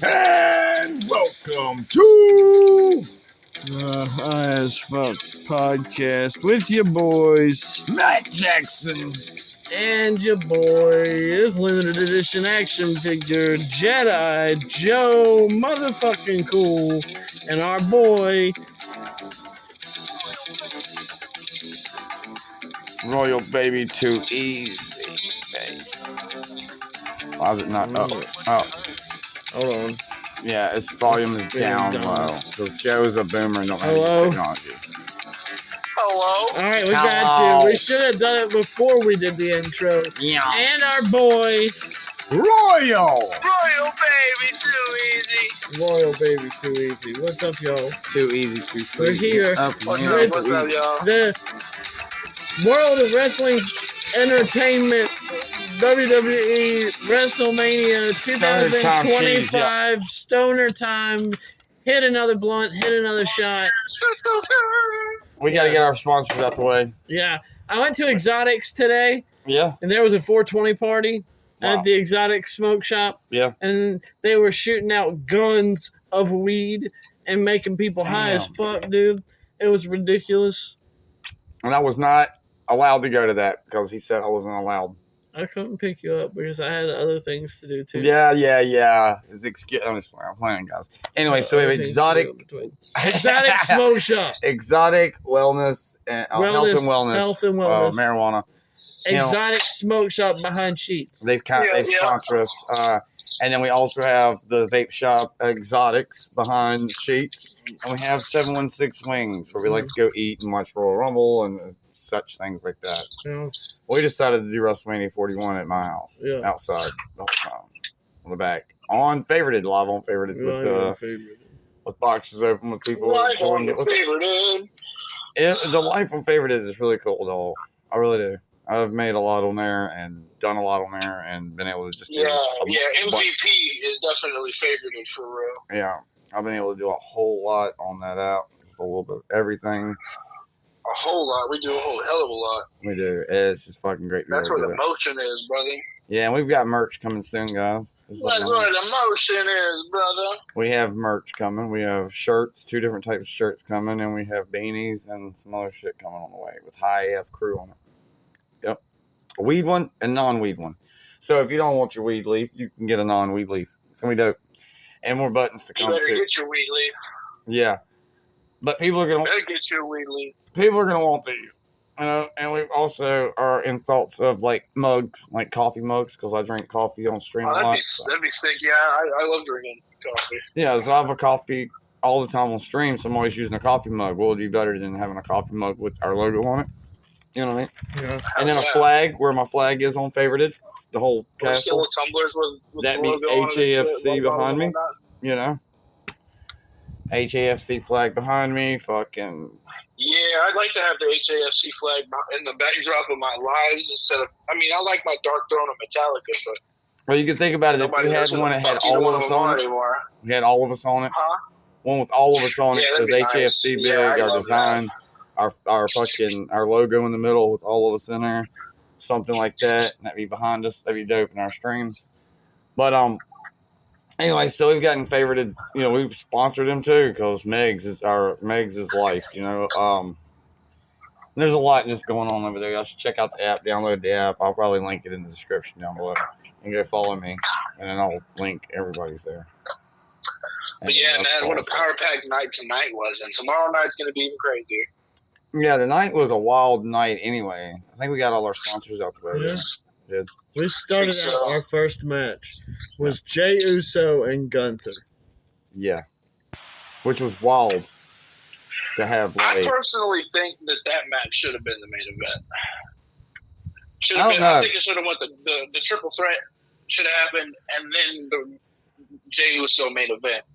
And welcome to High as Fuck podcast with your boys Matt Jackson and your boy is limited edition action figure Jedi Joe motherfucking cool and our boy Royal Baby Too Easy. Why is it not up? Oh, hold on. Yeah, its volume is down low because Joe's a boomer and don't have any technology. Hello. All right, we got you. We should have done it before we did the intro. Yeah. And our boy Royal Baby, too easy. Royal Baby Too Easy. What's up, y'all? Too easy, too sweet. We're here. What's up, y'all? The World of Wrestling Entertainment WWE WrestleMania 2025 Stoner Time. Hit another blunt, hit another shot. We got to get our sponsors out the way. Yeah. I went to Exotics today. Yeah. And there was a 420 party at the Exotic Smoke Shop. Yeah. And they were shooting out guns of weed and making people high as fuck, dude. It was ridiculous. And I was not allowed to go to that because he said I wasn't allowed. I couldn't pick you up because I had other things to do too. Yeah. I'm playing, guys. Anyway, so we have Exotic Smoke Shop. Exotic Wellness and Health and Wellness. Marijuana. Exotic Smoke Shop behind sheets. They sponsor us. And then we also have the vape shop Exotics behind sheets. And we have 716 Wings where we like to go eat and watch Royal Rumble and such things like that. Yeah. We decided to do WrestleMania 41 at my house. Yeah. Outside the whole time. On the back. Live on Favorited with boxes open with people. Live on Favorited. The life on Favorited is really cool, though. I really do. I've made a lot on there and done a lot on there and been able to just do MVP is definitely favorited for real. Yeah, I've been able to do a whole lot on that app. Just a little bit of everything. A whole lot. We do a whole hell of a lot. We do. It's just fucking great. That's where the motion is, brother. Yeah, and we've got merch coming soon, guys. That's where the motion is, brother. We have merch coming. We have shirts, 2 different types of shirts coming, and we have beanies and some other shit coming on the way with High AF crew on it. Yep. A weed one and non-weed one. So if you don't want your weed leaf, you can get a non-weed leaf. It's going to be dope. And more buttons to come, too. You better get your weed leaf. Yeah. But people are going to... get your weed leaf. People are going to want these. And we also are in thoughts of, like, mugs, like coffee mugs, because I drink coffee on stream a lot. That'd be sick. Yeah, I love drinking coffee. Yeah, so I have a coffee all the time on stream, so I'm always using a coffee mug. What would be better than having a coffee mug with our logo on it? You know what I mean? Yeah. And then a flag, where my flag is on Favorited, the whole castle. Little tumblers with that the be logo HAFC behind me. You know? HAFC flag behind me, fucking... Yeah, I'd like to have the HAFC flag in the backdrop of my lives instead of... I mean, I like my Dark Throne of Metallica, but... Well, you can think about it. If we had one that had all of us on it, we had all of us on it. Huh? One with all of us on it says HAFC big, our design... That. Our fucking our logo in the middle with all of us in there, something like that. That'd be behind us. That'd be dope in our streams. But anyway, so we've gotten favorited. You know, we've sponsored him too because Megs is life. You know, there's a lot just going on over there. Y'all should check out the app. Download the app. I'll probably link it in the description down below and go follow me, and then I'll link everybody's there. But yeah, man, what a power pack night tonight was, and tomorrow night's gonna be even crazier. Yeah, the night was a wild night anyway. I think we got all our sponsors out the way. Yeah. We started out our first match was Jey Uso and Gunther. Yeah. Which was wild to have. I personally think that match should have been the main event. I think it should have went the triple threat should have happened and then the Jey Uso main event.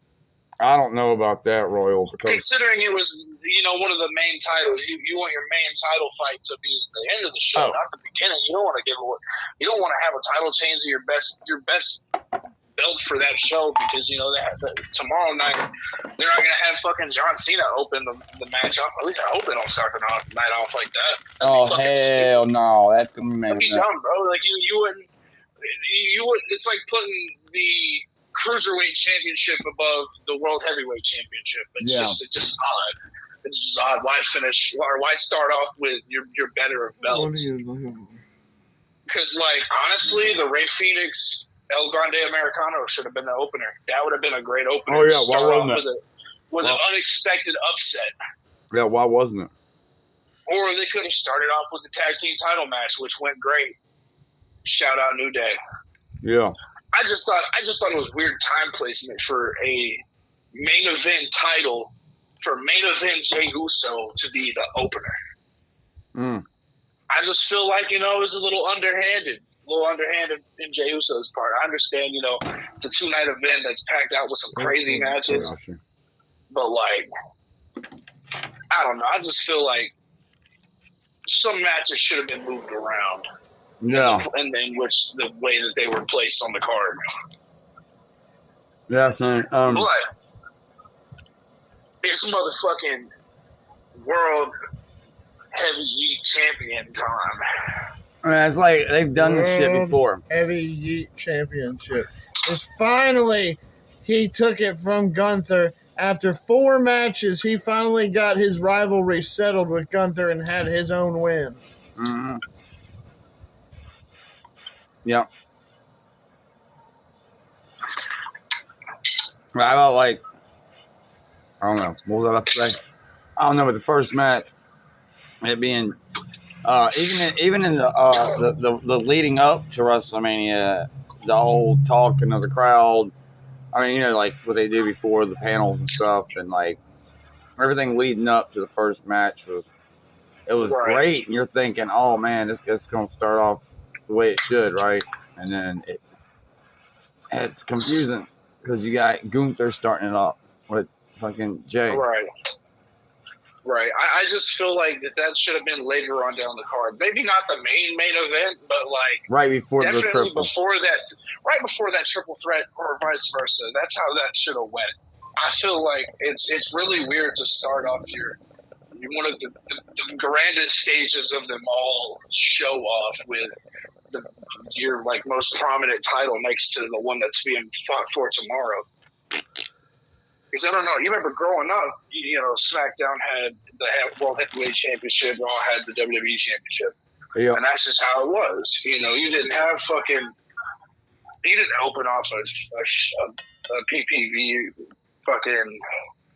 I don't know about that, Royal, because considering it was, one of the main titles, you want your main title fight to be the end of the show, not the beginning. You don't want to have a title change to your best belt for that show because tomorrow night they're not gonna have fucking John Cena open the match off. At least I hope they don't start the night off like that. Hell no, that's gonna be dumb, bro. Like you wouldn't. It's like putting the cruiserweight championship above the world heavyweight championship. It's just odd. It's just odd. Why finish? Or why start off with your better of belts? Because, like, honestly, the Rey Fenix El Grande Americano should have been the opener. That would have been a great opener. Oh yeah, why wasn't it? With an unexpected upset. Yeah, why wasn't it? Or they could have started off with the tag team title match, which went great. Shout out New Day. Yeah. I just thought it was weird time placement for a main event title for main event Jey Uso to be the opener. I just feel like, it was a little underhanded in Jey Uso's part. I understand, it's a 2-night event that's packed out with some crazy matches. But, like, I don't know. I just feel like some matches should have been moved around. Yeah. And then the way that they were placed on the card. Definitely. But it's motherfucking world heavyweight champion time. It's like they've done this shit before. Heavyweight championship. It's finally he took it from Gunther. After 4 matches, he finally got his rivalry settled with Gunther and had his own win. Mm-hmm. Yeah. I felt like, I don't know, what was I about to say? I don't know, but the first match, it being, even in the leading up to WrestleMania, the whole talking of the crowd, I mean, like what they do before the panels and stuff, and like everything leading up to the first match was great. And you're thinking, oh man, it's going to start off the way it should, right? And then it's confusing because you got Gunther starting it off with fucking Jey. Right. I just feel like that should have been later on down the card. Maybe not the main event, but like right before the triple. Right before that triple threat, or vice versa. That's how that should have went. I feel like it's really weird to start off one of the grandest stages of them all show off with your like most prominent title next to the one that's being fought for tomorrow. Because I don't know, you remember growing up, SmackDown had the World Heavyweight Championship, Raw had the WWE Championship. Yep. And that's just how it was. You didn't have you didn't open off a PPV fucking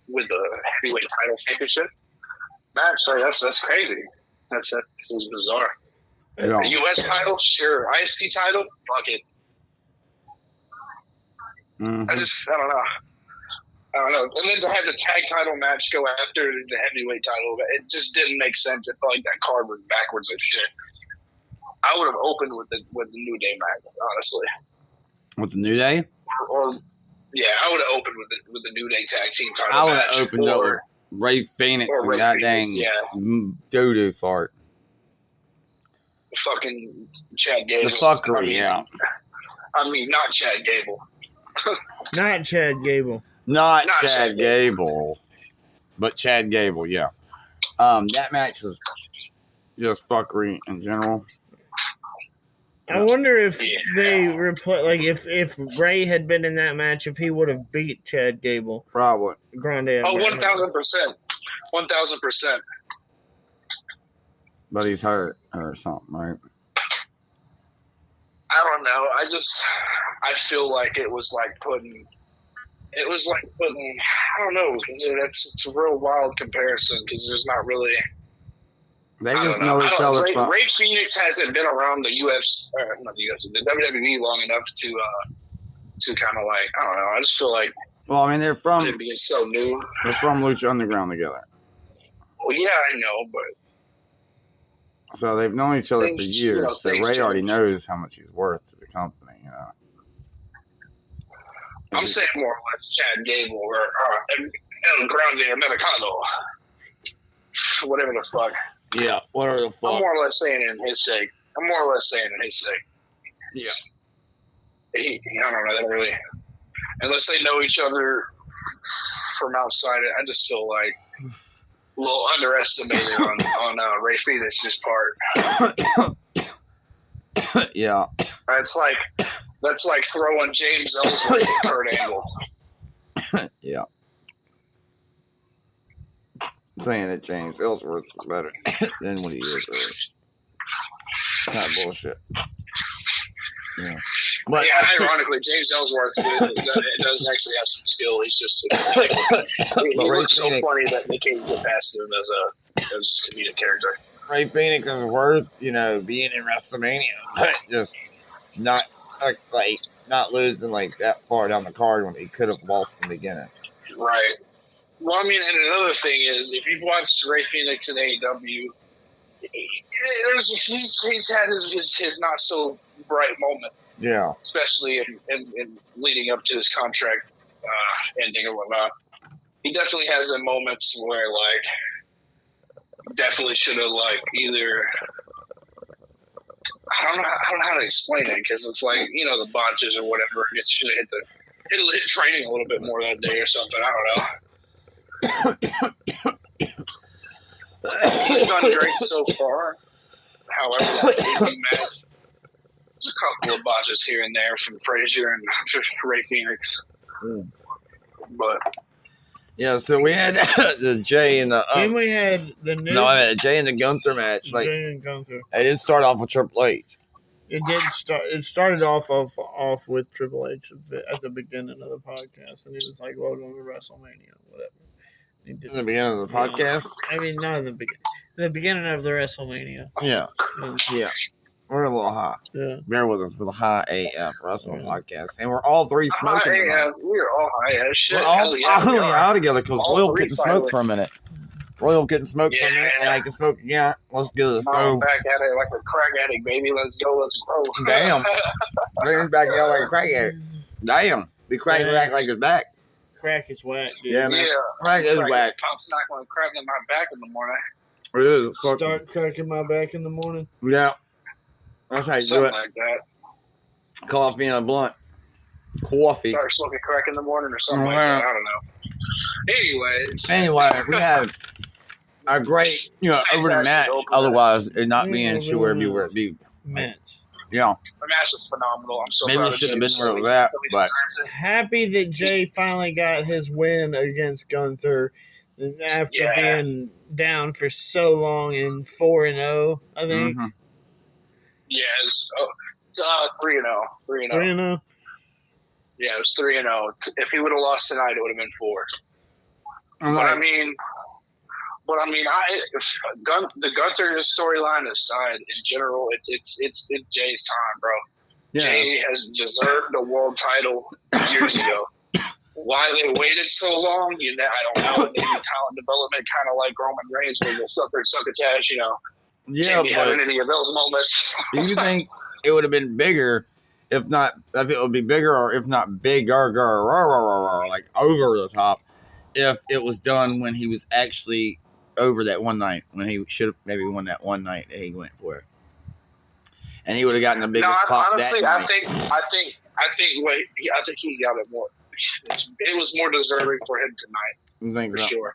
with the Heavyweight Title Championship match. Sorry, that's crazy. That was bizarre. Yeah. The U.S. title, sure. IST title, fuck it. Mm-hmm. I don't know. And then to have the tag title match go after the heavyweight title, it just didn't make sense. It felt like that card was backwards as shit. I would have opened with the New Day match, honestly. With the New Day? Or I would have opened with the New Day tag team title match. I would have opened up with Rey Fenix and that dang doo-doo fart. Fucking Chad Gable. The fuckery, yeah. I mean, not Chad Gable. Not Chad Gable. Not Chad Gable. But Chad Gable, yeah. That match was just fuckery in general. I wonder if they if Ray had been in that match, if he would have beat Chad Gable. Probably. Grande. 1,000%. 1,000%. But he's hurt or something, right? I don't know. I feel like it was like putting, I don't know. It's a real wild comparison because there's not really. They just know each other. Rey Fenix hasn't been around the the WWE long enough to kind of like, I don't know. I just feel like. Well, I mean, they're from. Being so new. They're from Lucha Underground together. Well, yeah, I know, but. So they've known each other for years. So Ray already knows how much he's worth to the company, I'm saying more or less Chad Gable or El Grande Americano. Whatever the fuck. Yeah, whatever the fuck. I'm more or less saying it in his sake. Yeah. I don't know. They don't really. Unless they know each other from outside it, I just feel like a little underestimated on Rey Fenix's part. Yeah. It's like That's like throwing James Ellsworth at Kurt Angle. Yeah. Saying that James Ellsworth is better than what he is, really. Kind of bullshit. Yeah. But ironically, James Ellsworth does actually have some skill. He's just he looks so funny that they can't get past him as a comedic character. Ray Phoenix is worth, being in WrestleMania, but just not like not losing like that far down the card when he could have lost in the beginning. Right. Well, I mean, and another thing is, if you've watched Ray Phoenix in AEW, he's had his not so bright moment. Yeah. Especially in leading up to his contract ending or whatnot. He definitely has the moments where, like, definitely should have, like, either... I don't know how to explain it, because it's like, the botches or whatever. It should have hit training a little bit more that day or something. I don't know. He's done great so far. However, that debut match, there's a couple of botches here and there from Frazier and Ray Phoenix. But yeah, so we had the Jay and the then we had the new Jay and the Gunther match. Like, Jay and Gunther. It didn't start off with Triple H. It did start. It started off with Triple H at the beginning of the podcast, and he was like, "Welcome to WrestleMania," whatever. He did In the beginning of the podcast. I mean, not in the beginning. The beginning of the WrestleMania. Yeah. Yeah. We're a little high. Yeah. Bear with us with a high AF wrestling podcast. And we're all three smoking. We're all high as shit. We're all finally out together because Royal couldn't smoke for a minute. Royal couldn't smoke for a minute, and I can smoke again. Let's go. Back at it like a crack addict, baby. Let's go. Let's go. Damn. Bring back out like a crack addict. Damn. Be cracking back like his back. Crack is whack, dude. Yeah, man. Crack is whack. Pop's not going to crack in my back in the morning. It is. Start cracking my back in the morning. Yeah. That's how you Something do it. like that. Coffee and a blunt. Coffee. Start smoking crack in the morning or something like that. I don't know. Anyway, we had a great, opening match. Otherwise, it not being sure where it be. Match. Yeah. The match was phenomenal. I'm so Maybe proud it of shouldn't have James. been where it was at, but Happy that Jay finally got his win against Gunther after being down for so long in 4-0, I think. Mm-hmm. Yeah, it was 3-0. 3-0. Yeah, it was 3-0. If he would have lost tonight, it would have been 4. The Gunther storyline aside, in general, it's Jay's time, bro. Yeah. Jay has deserved a world title years ago. Why they waited so long, I don't know. Maybe talent development, kind of like Roman Reigns, where they'll succotash, Yeah, can't be having any of those moments. Do you think it would have been bigger, if it would be bigger, or if not bigger, like over the top, if it was done when he was actually over that one night, when he should have maybe won that one night that he went for, and he would have gotten the biggest pop. Honestly, that I think he got it more. It was more deserving for him tonight, for sure.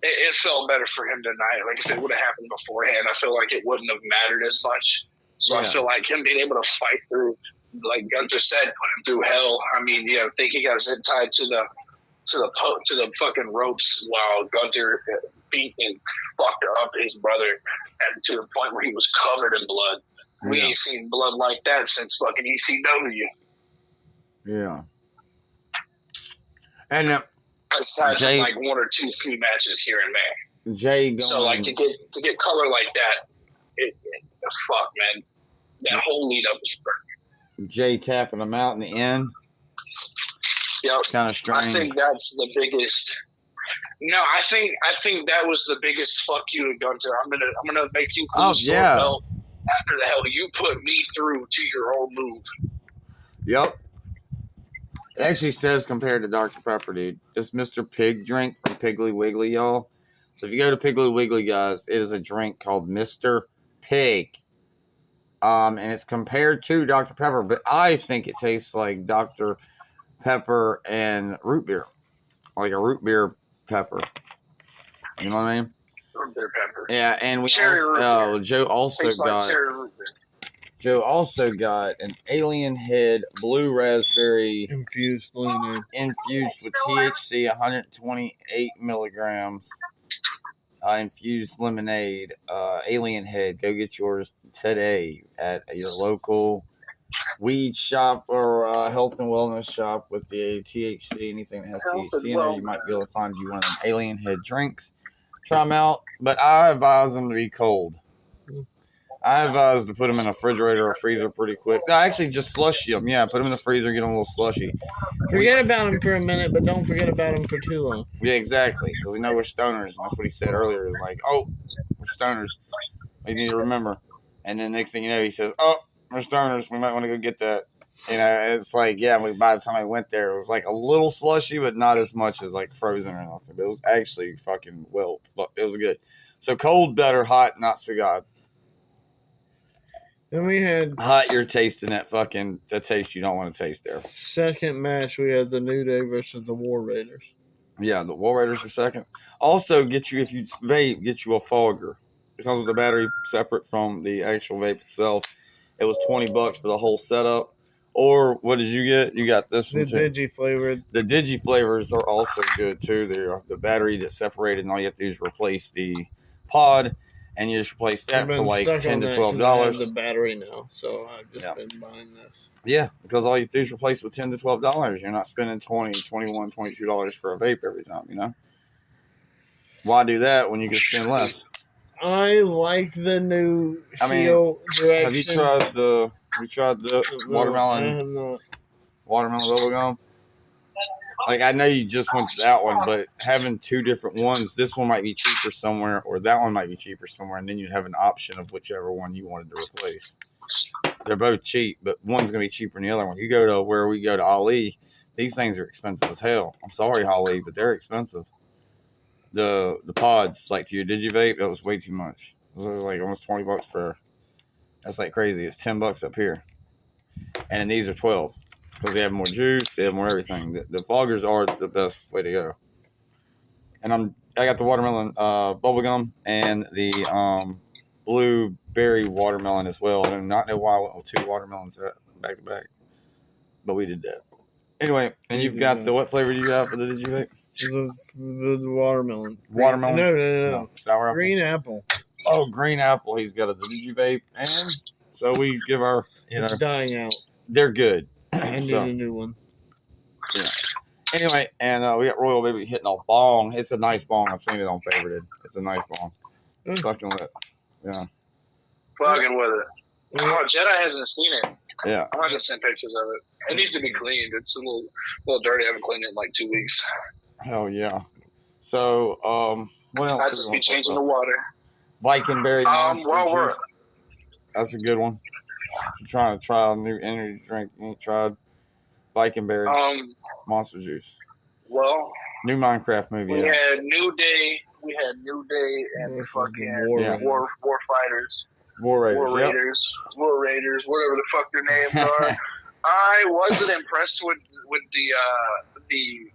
It felt better for him tonight. Like, if it would have happened beforehand, I feel like it wouldn't have mattered as much. So I feel like him being able to fight through, like Gunther said, put him through hell. I mean, I think he got zip tied to the fucking ropes while Gunther beat and fucked up his brother, and to the point where he was covered in blood. We ain't seen blood like that since fucking ECW. Yeah. And aside from like one or two few matches here and there. Jay going, so like to get color like that, fuck, man. That whole lead up was perfect. Jay tapping him out in the end. Yep. Kind of strange. I think that's the biggest. No, I think that was the biggest fuck you to Gunther. I'm gonna make you cool belt after the hell you put me through to your own move. Yep. It actually says compared to Dr. Pepper, dude. It's Mr. Pig drink from Piggly Wiggly, y'all. So if you go to Piggly Wiggly, guys, it is a drink called Mr. Pig. And it's compared to Dr. Pepper, but I think it tastes like Dr. Pepper and root beer. Like a root beer pepper. You know what I mean? Root beer pepper. Yeah, and we Joe also got... like cherry root beer. Joe also got an alien head blue raspberry Infused lemonade. infused with THC, 128 milligrams. Infused lemonade, alien head. Go get yours today at your local weed shop or health and wellness shop with the THC. Anything that has THC in there, you might be able to find you one of them alien head drinks. Try them out, but I advise them to be cold. I advise to put them in a refrigerator or freezer pretty quick. No, actually, just slushy them. Yeah, put them in the freezer, get them a little slushy. Forget about them for a minute, but don't forget about them for too long. Yeah, exactly. Because we know we're stoners, and that's what he said earlier. Is like, oh, we're stoners. We need to remember. And then next thing you know, he says, oh, we're stoners. We might want to go get that. You know, it's like, yeah, by the time I went there, it was like a little slushy, but not as much as like frozen or nothing. But it was actually fucking well, but it was good. So cold better, hot not so god. Then we had Hot, you're tasting that taste you don't want to taste there. second match. We had the New Day versus the War Raiders. Yeah, the War Raiders are second. Also, if you vape, get you a fogger. Because of the battery separate from the actual vape itself, it was $20 for the whole setup. Or what did you get? You got this one too. The Digi flavored. The Digi flavors are also good too. They're the battery that's separated, and all you have to do is replace the pod, and you just replace that for like $10 to $12. I have the battery now, so I've just been buying this. Yeah, because all you have to do is replace with $10 to $12. You're not spending $20, $21, $22 for a vape every time. You know, why do that when you can spend less? I like the new heel direction. Have you tried the watermelon bubble gum? Like, I know you just went to that one, but having two different ones, this one might be cheaper somewhere, or that one might be cheaper somewhere, and then you'd have an option of whichever one you wanted to replace. They're both cheap, but one's going to be cheaper than the other one. You go to where we go to Ali, these things are expensive as hell. I'm sorry, Ali, but they're expensive. The pods, like to your DigiVape, that was way too much. It was like almost $20 for. That's like crazy. It's $10 up here, and then these are 12 because they have more juice, they have more everything. The foggers are the best way to go. And I got the watermelon bubble gum and the blueberry watermelon as well. I do not know why I went with two watermelons back to back, but we did that anyway. And you've got the what flavor do you have for the DigiVape? The watermelon. Watermelon? No. Sour apple? Green apple. Oh, green apple. He's got a DigiVape. And so we give our, it's dying out. They're good. I need a new one. Yeah. Anyway, and we got Royal Baby hitting a bong. It's a nice bong. I've seen it on Favorited. It's a nice bong. Fucking lit. Yeah. Fucking with it. Oh, Jedi hasn't seen it. Yeah. I'm going to send pictures of it. It needs to be cleaned. It's a little dirty. I haven't cleaned it in like 2 weeks. Hell yeah. So, what else? I just be changing the water. Viking Berry Monster Juice. That's a good one. You're trying to try a new energy drink. You ain't tried Viking Berry Monster Juice. Well, new Minecraft movie. We had New Day. And fucking War Fighters. War Raiders. War Raiders, whatever the fuck their names are. I wasn't impressed with the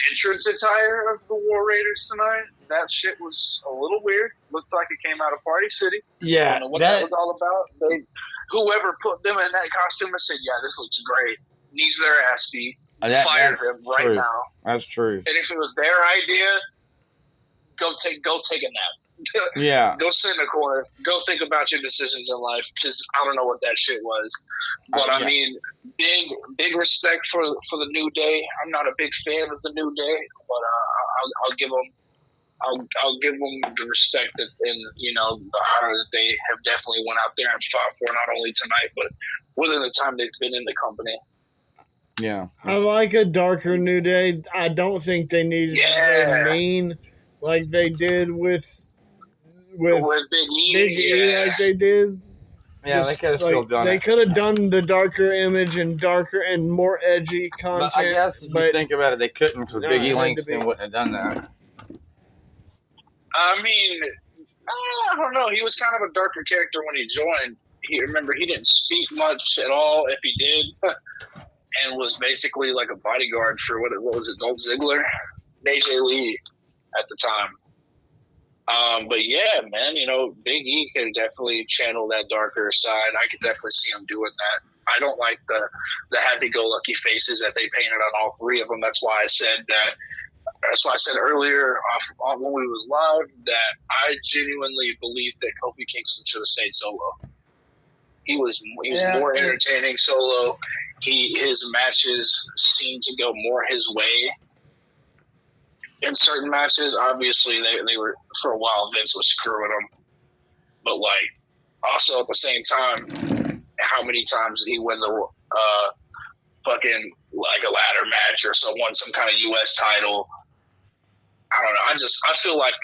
entrance attire of the War Raiders tonight. That shit was a little weird. Looked like it came out of Party City. Yeah, I don't know what that was all about. Whoever put them in that costume and said, "Yeah, this looks great," needs their ass beat. Fire them right now. That's true. And if it was their idea, go take a nap. Yeah. Go sit in a corner. Go think about your decisions in life, because I don't know what that shit was. But I mean, big respect for the New Day. I'm not a big fan of the New Day, but I'll give them. I'll give them the respect that, and the honor that they have definitely went out there and fought for, not only tonight, but within the time they've been in the company. Yeah, I like a darker New Day. I don't think they needed to go mean like they did with Big E, like they did. Yeah, they could have still done it. They could have done the darker image and darker and more edgy content. But I guess if you think about it, they couldn't, because Big E Langston wouldn't have done that. I mean, I don't know. He was kind of a darker character when he joined. He didn't speak much at all, if he did, and was basically like a bodyguard for what was it, Dolph Ziggler, AJ Lee at the time. But yeah, man, Big E could definitely channel that darker side. I could definitely see him doing that. I don't like the happy-go-lucky faces that they painted on all three of them. That's why I said that. That's why I said earlier when we was live that I genuinely believe that Kofi Kingston should have stayed solo. He was more entertaining solo. His matches seemed to go more his way. In certain matches, obviously they were, for a while Vince was screwing them, but also at the same time, how many times did he win the fucking a ladder match or won some kind of U.S. title? I don't know. I feel like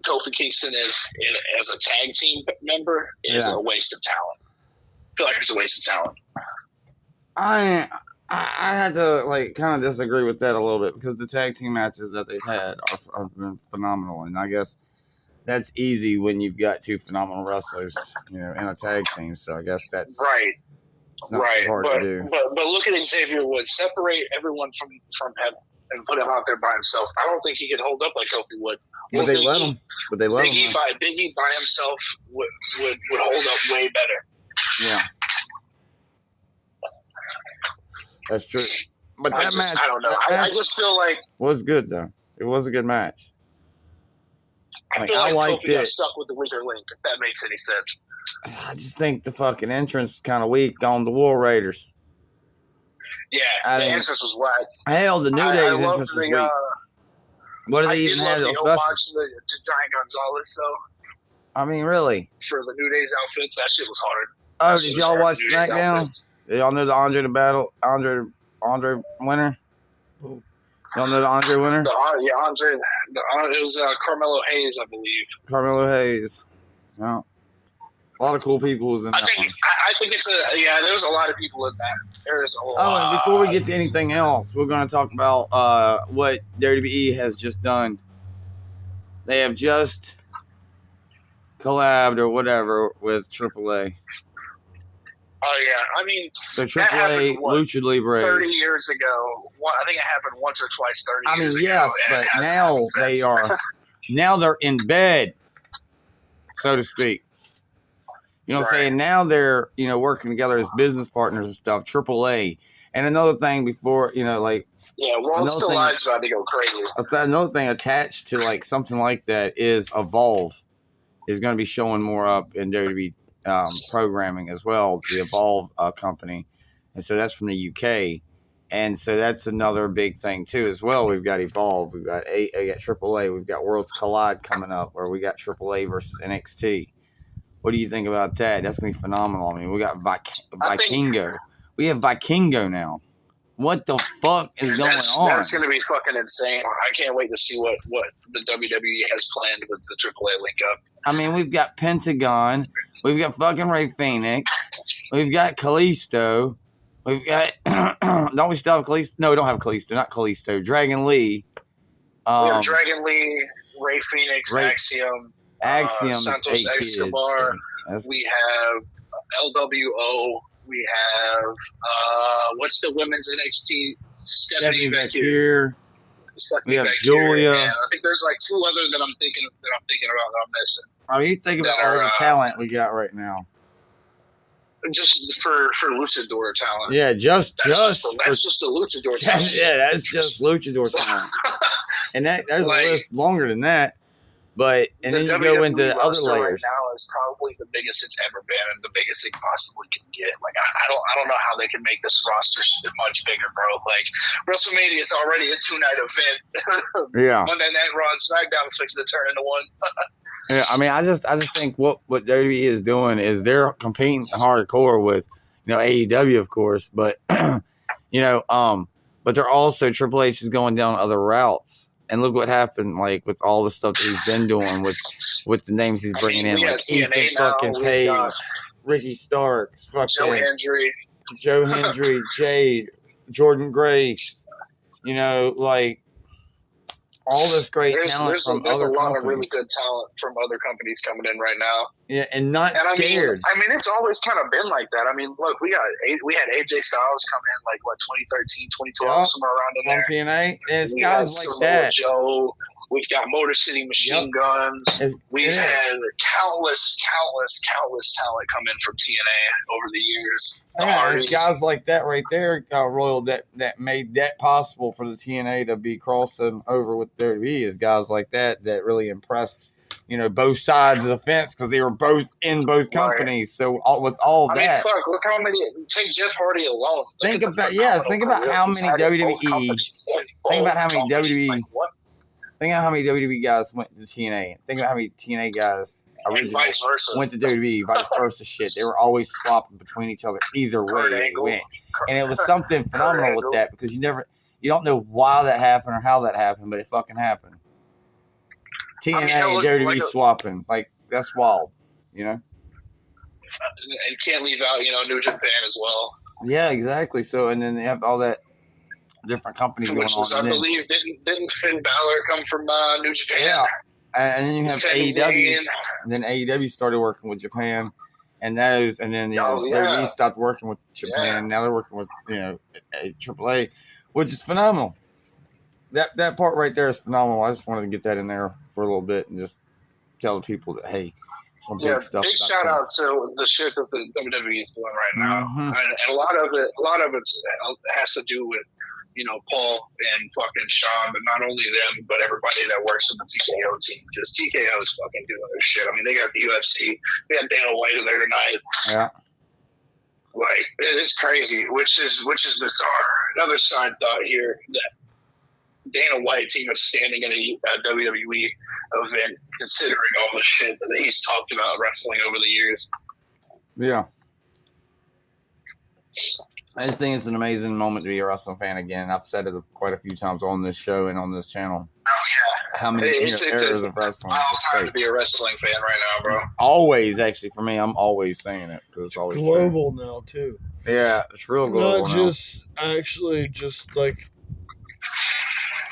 Kofi Kingston as a tag team member is a waste of talent. I feel like it's a waste of talent. I had to kind of disagree with that a little bit because the tag team matches that they've had have been phenomenal, and I guess that's easy when you've got two phenomenal wrestlers, in a tag team. So I guess that's right. It's not so hard to do. But look at Xavier Woods. Separate everyone from him and put him out there by himself. I don't think he could hold up like Kofi would. But they let him. Big E by himself would hold up way better. Yeah. That's true. But that match, I don't know. I just feel like was good though. It was a good match. I feel like liked Kofi got stuck with the weaker link, if that makes any sense. I just think the fucking entrance was kind of weak on the War Raiders. Yeah, the entrance was whack. Hell, the New Day's entrance was weak. What do they even have? I did love the homage to Giant Gonzalez, though. I mean, really? For the New Day's outfits, that shit was hard. Oh, did y'all watch SmackDown? Y'all know the Andre winner? Y'all know the Andre winner? Andre. It was Carmelo Hayes, I believe. Carmelo Hayes. Yeah. A lot of cool people was in that one. I think it's there's a lot of people in that. There's a lot. Oh, and before we get to anything else, we're going to talk about what WWE has just done. They have just collabed or whatever with AAA. Oh, yeah. I mean, so AAA, Lucha Libre. 30 years ago. I think it happened once or twice 30 years ago. Yes, but now they are, now they're in bed, so to speak. You know what I'm saying? Now they're, working together as business partners and stuff, AAA. And another thing before, Yeah, World's Still Live's about to go crazy. Another thing attached to, something like that is Evolve is going to be showing more up in WWE programming as well, the Evolve company. And so that's from the UK. And so that's another big thing, too, as well. We've got Evolve. We've got AAA. We've got Worlds Collide coming up where we got AAA versus NXT. What do you think about that? That's going to be phenomenal. I mean, we got Vikingo. We have Vikingo now. What the fuck is going on? That's going to be fucking insane. I can't wait to see what the WWE has planned with the AAA link up. I mean, we've got Pentagon. We've got fucking Rey Fenix. We've got Kalisto. We've got... don't we still have Kalisto? No, we don't have Kalisto. Not Kalisto. Dragon Lee. We have Dragon Lee, Rey Fenix, Axiom. Santos Escobar. We have LWO. We have what's the women's NXT? Stephanie Vacure. We have Julia. And I think there's two other that I'm thinking about that I'm missing. I mean, you think about all the talent we got right now. Just for Luchador talent. Yeah, that's just the Luchador talent. Yeah, that's just Luchador talent. And there's a list longer than that. But and then you go into other layers. Right now is probably the biggest it's ever been, and the biggest it possibly can get. I don't know how they can make this roster much bigger, bro. WrestleMania is already a 2-night event. Yeah. Monday Night Raw and SmackDown is fixing to turn into one. Yeah, I mean, I just think what WWE is doing is they're competing hardcore with, AEW, of course, but but they're also Triple H is going down other routes. And look what happened, with all the stuff that he's been doing with the names he's bringing in, Ethan fucking Page, Ricky Starks, fucking Joe Hendry, Jade, Jordan Grace, all this great talent from other companies. There's a lot of really good talent from other companies coming in right now. Yeah, and not scared. I mean, it's always kind of been like that. I mean, look, we had AJ Styles come in 2013, 2012, somewhere around in there. TNA, and it's guys like that. Joe, We've got Motor City Machine Guns. We've had countless talent come in from TNA over the years. Yeah, it's guys like that right there, Royal, that made that possible for the TNA to be crossing over with WWE. Is guys like that really impressed, both sides of the fence because they were both in both companies. So with all I that, mean, fuck, look how many. Take Jeff Hardy alone. Think about how many WWE. Think about how many WWE. Think about how many WWE guys went to TNA. Think about how many TNA guys originally went to WWE. Vice versa, shit. They were always swapping between each other. Either way, they went, and it was something phenomenal with that because you don't know why that happened or how that happened, but it fucking happened. TNA and WWE swapping, like that's wild, And can't leave out, New Japan as well. Yeah, exactly. So, and then they have all that different companies going on. I believe didn't Finn Balor come from New Japan? Yeah, and then you have AEW, and then AEW started working with Japan, and then WWE stopped working with Japan. Yeah. Now they're working with AAA, which is phenomenal. That part right there is phenomenal. I just wanted to get that in there for a little bit and just tell the people that hey, some big stuff. Big shout out to the shit that the WWE is doing right now, and a lot of it has to do with Paul and fucking Sean, but not only them, but everybody that works in the TKO team. Because TKO is fucking doing their shit. I mean, they got the UFC. They had Dana White there tonight. Yeah. Like, it's crazy, which is bizarre. Another side thought here that Dana White team is standing in a WWE event, considering all the shit that he's talked about wrestling over the years. Yeah. I just think it's an amazing moment to be a wrestling fan again. I've said it quite a few times on this show and on this channel. Oh, yeah. How many eras of wrestling? It's time to be a wrestling fan right now, bro. Always, actually, for me, I'm always saying it because it's always global now, too. Yeah, it's real global now. Just like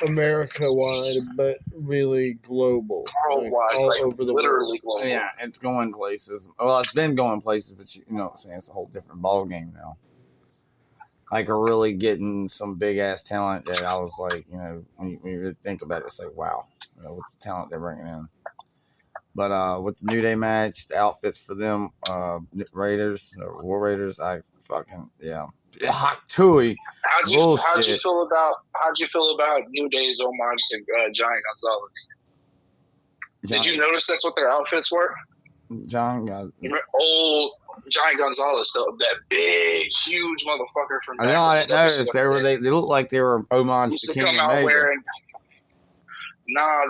America-wide, but really global. Worldwide, all over the literally world. Global. Yeah, it's going places. Well, it's been going places, but you know what I'm saying? It's a whole different ball game now. Like, are really getting some big-ass talent that I was like, when you really think about it, it's like, wow, with the talent they're bringing in. But with the New Day match, the outfits for them, Raiders, War Raiders, Hot Tui. How'd you feel about New Day's homage to Giant Gonzalez? Did you notice that's what their outfits were? Old Giant Gonzalez, that big, huge motherfucker from. I didn't notice. They looked like they were homage to King Omega.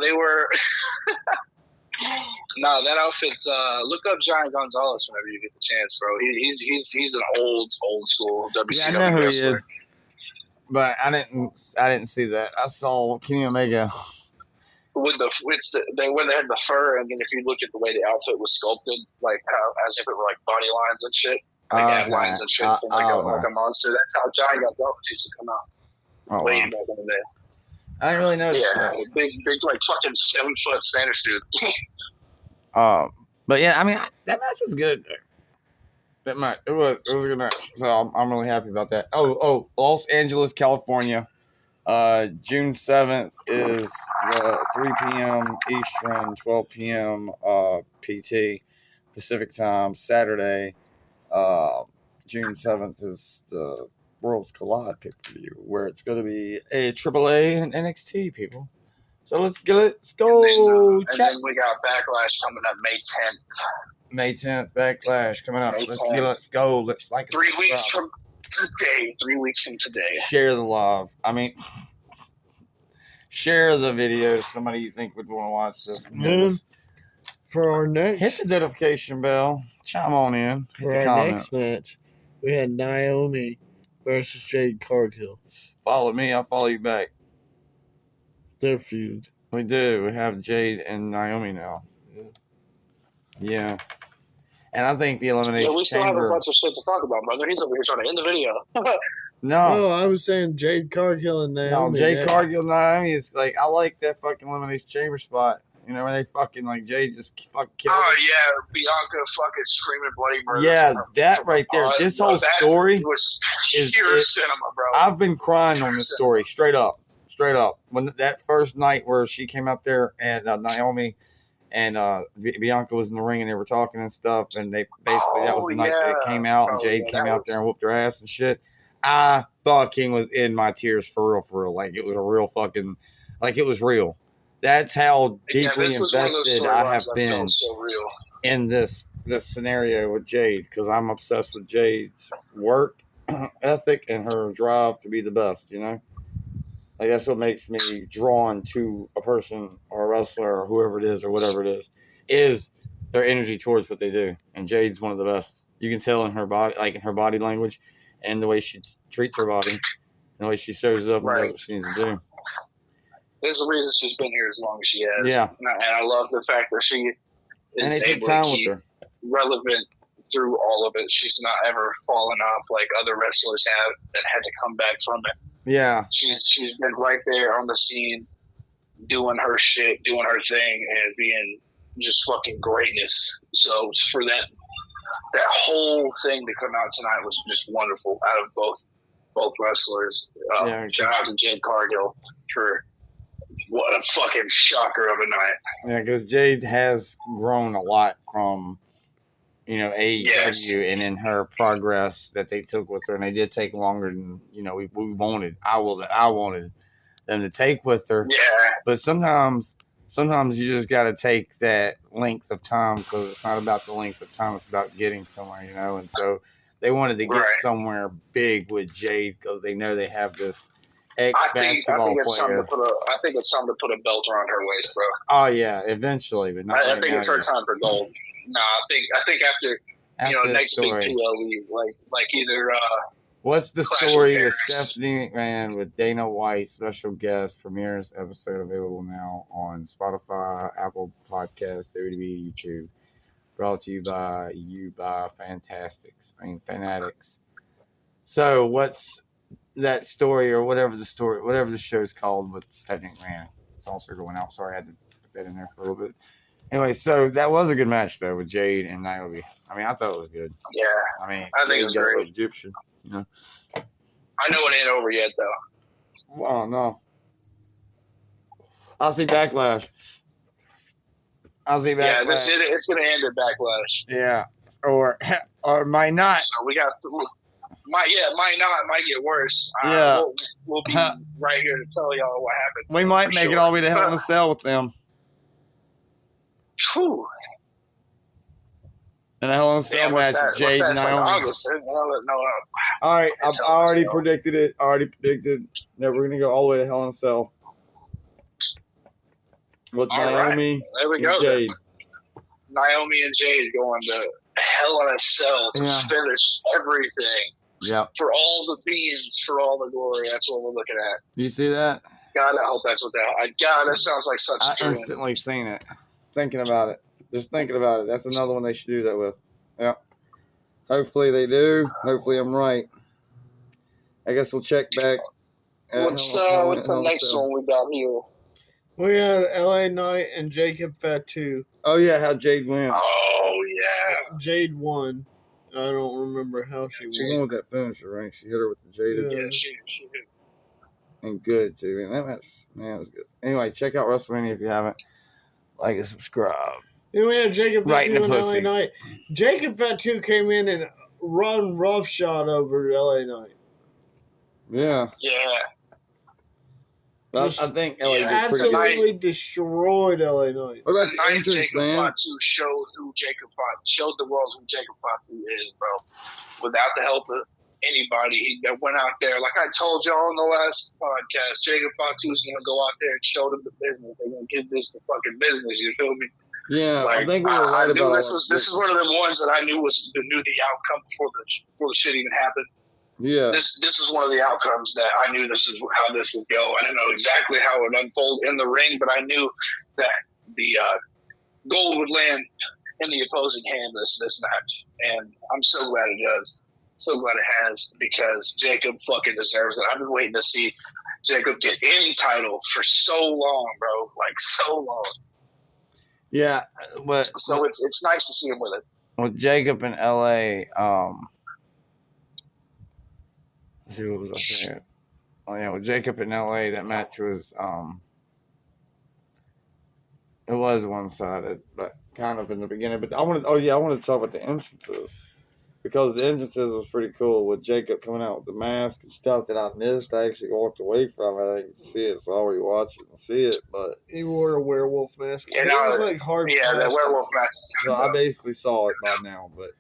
They were. No, that outfit's. Look up Giant Gonzalez whenever you get the chance, bro. He's an old school WCW. Yeah, I know who he is, but I didn't see that. I saw Kenny Omega. When they had the fur, and then if you look at the way the outfit was sculpted, like as if it were like body lines and shit, like lines and shit, like a monster. That's how Giant Gonzalez used to come out. Way back in the day. I didn't really notice. Yeah, big, like fucking 7-foot Spanish dude. But yeah, I mean that match was good. That match, it was a good match. So I'm really happy about that. Oh, Los Angeles, California. June 7th is 3 p.m. Eastern, 12 p.m. PT Pacific time. Saturday, June 7th is the Worlds Collide pay-per-view, where it's going to be a AAA and NXT, people. So let's go. And then we got Backlash coming up May 10th. May 10th, Backlash coming up. Let's go. Let's like 3 weeks from today. 3 weeks from today. Share the love. I mean, share the video to somebody you think would want to watch this. Then for our next, hit the notification bell. Chime on in. Hit the next comments. match, we had Naomi versus Jade Cargill. Follow me. I'll follow you back. Their feud. We do. We have Jade and Naomi now. Yeah. And I think the Elimination we still have a bunch of shit to talk about, brother. He's over here trying to end the video. No, I was saying Jade Cargill and Naomi. No, Jade Cargill and Naomi is like, I like that fucking Elimination Chamber spot. You know, when they fucking, like, Jade just fucking killed her. Oh, yeah. Bianca fucking screaming bloody murder. Yeah, that right there. This whole story was pure cinema, bro. I've been crying on this story. Straight up. straight up. When that first night where she came up there and Naomi and Bianca was in the ring and they were talking and stuff, and they basically that was the night that it came out and Jade came out there and whooped her ass and shit. I fucking was in my tears for real. Like it was a real fucking, like it was real. That's how deeply invested I have been in this scenario with Jade, because I'm obsessed with Jade's work ethic and her drive to be the best, you know? Like that's what makes me drawn to a person or a wrestler or whoever it is or whatever it is their energy towards what they do. And Jade's one of the best. You can tell in her body, like in her body language and the way she treats her body and the way she shows up and does what she needs to do. There's a reason she's been here as long as she has. Yeah. And I love the fact that she is able to keep relevant through all of it. She's not ever fallen off like other wrestlers have that had to come back from it. Yeah. She's been right there on the scene, doing her shit, doing her thing, and being just fucking greatness. So for that whole thing to come out tonight was just wonderful out of both wrestlers. Shout out to Jade Cargill for what a fucking shocker of a night. Yeah, because Jade has grown a lot from, AEW and in her progress that they took with her, and they did take longer than we wanted. I wanted them to take with her. Yeah. But sometimes you just got to take that length of time, because it's not about the length of time; it's about getting somewhere, And so they wanted to get somewhere big with Jade because they know they have this ex-basketball player. I think it's time to put a belt around her waist, bro. Oh yeah, eventually, but not I think it's her time for gold. No, I think after next big PLE, like either. What's the story with Stephanie McMahon with Dana White? Special guest premieres episode available now on Spotify, Apple Podcasts, WWE, YouTube. Brought to you by Fanatics. So what's that story or whatever the show's called with Stephanie McMahon? It's also going out. Sorry, I had to put that in there for a little bit. Anyway, so that was a good match though with Jade and Naomi. I mean, I thought it was good. Yeah, I think it was great. Egyptian, I know it ain't over yet though. Oh no. I'll see Backlash. Yeah, it's gonna end at Backlash. Yeah, or might not. So we got. Might get worse. Yeah, we'll be right here to tell y'all what happens. We might make it all the way to Hell in a Cell with them. Whew. And a Hell in a Cell match with Jade and Naomi. August. All right, I already predicted it. I already predicted that we're gonna go all the way to Hell in a Cell with Naomi and Jade. Naomi and Jade going to Hell in a Cell to finish everything. Yeah. For all the beans, for all the glory. That's what we're looking at. You see that? God, I hope that's what that sounds like such a dream. I instantly seen it. Thinking about it. Just thinking about it. That's another one they should do that with. Yeah. Hopefully they do. Hopefully I'm right. I guess we'll check back. What's the next one we got here? We had LA Knight and Jacob Fatu. Oh, yeah. How Jade went. Oh, yeah. Jade won. I don't remember how she won. She won with that finisher, right? She hit her with the Jade. Yeah, she did. And good, too. Man, that match, was good. Anyway, check out WrestleMania if you haven't. Like and subscribe. Then we had Jacob Fatu and LA Knight. Jacob Fatu came in and run roughshod over LA Knight. Yeah. Yeah. Well, I think LA did absolutely destroyed LA Knight. What about the entrance, man? Fatu showed the world who Jacob Fatu is, bro. Without the help of anybody, he went out there. Like I told y'all in the last podcast, Jacob Fatu is going to go out there and show them the business. They're going to give this the fucking business. You feel me? Yeah, I think we were right about this. This is one of them ones that I knew the outcome before the shit even happened. Yeah, this is one of the outcomes that I knew this is how this would go. I didn't know exactly how it would unfold in the ring, but I knew that the gold would land in the opposing hand this match, and I'm so glad it does. So glad it has, because Jacob fucking deserves it. I've been waiting to see Jacob get any title for so long, bro. Like so long. Yeah, but so it's nice to see him with it. With Jacob in LA, let's see, what was I saying? with Jacob in LA, that match was it was one sided, but kind of in the beginning. But I wanted to talk about the entrances because the entrances was pretty cool with Jacob coming out with the mask and stuff that I missed. I actually walked away from it. I didn't see it, so I already watched it and see it. But he wore a werewolf mask. Yeah, it was like hard. Yeah, that werewolf mask. So I basically saw it by now, but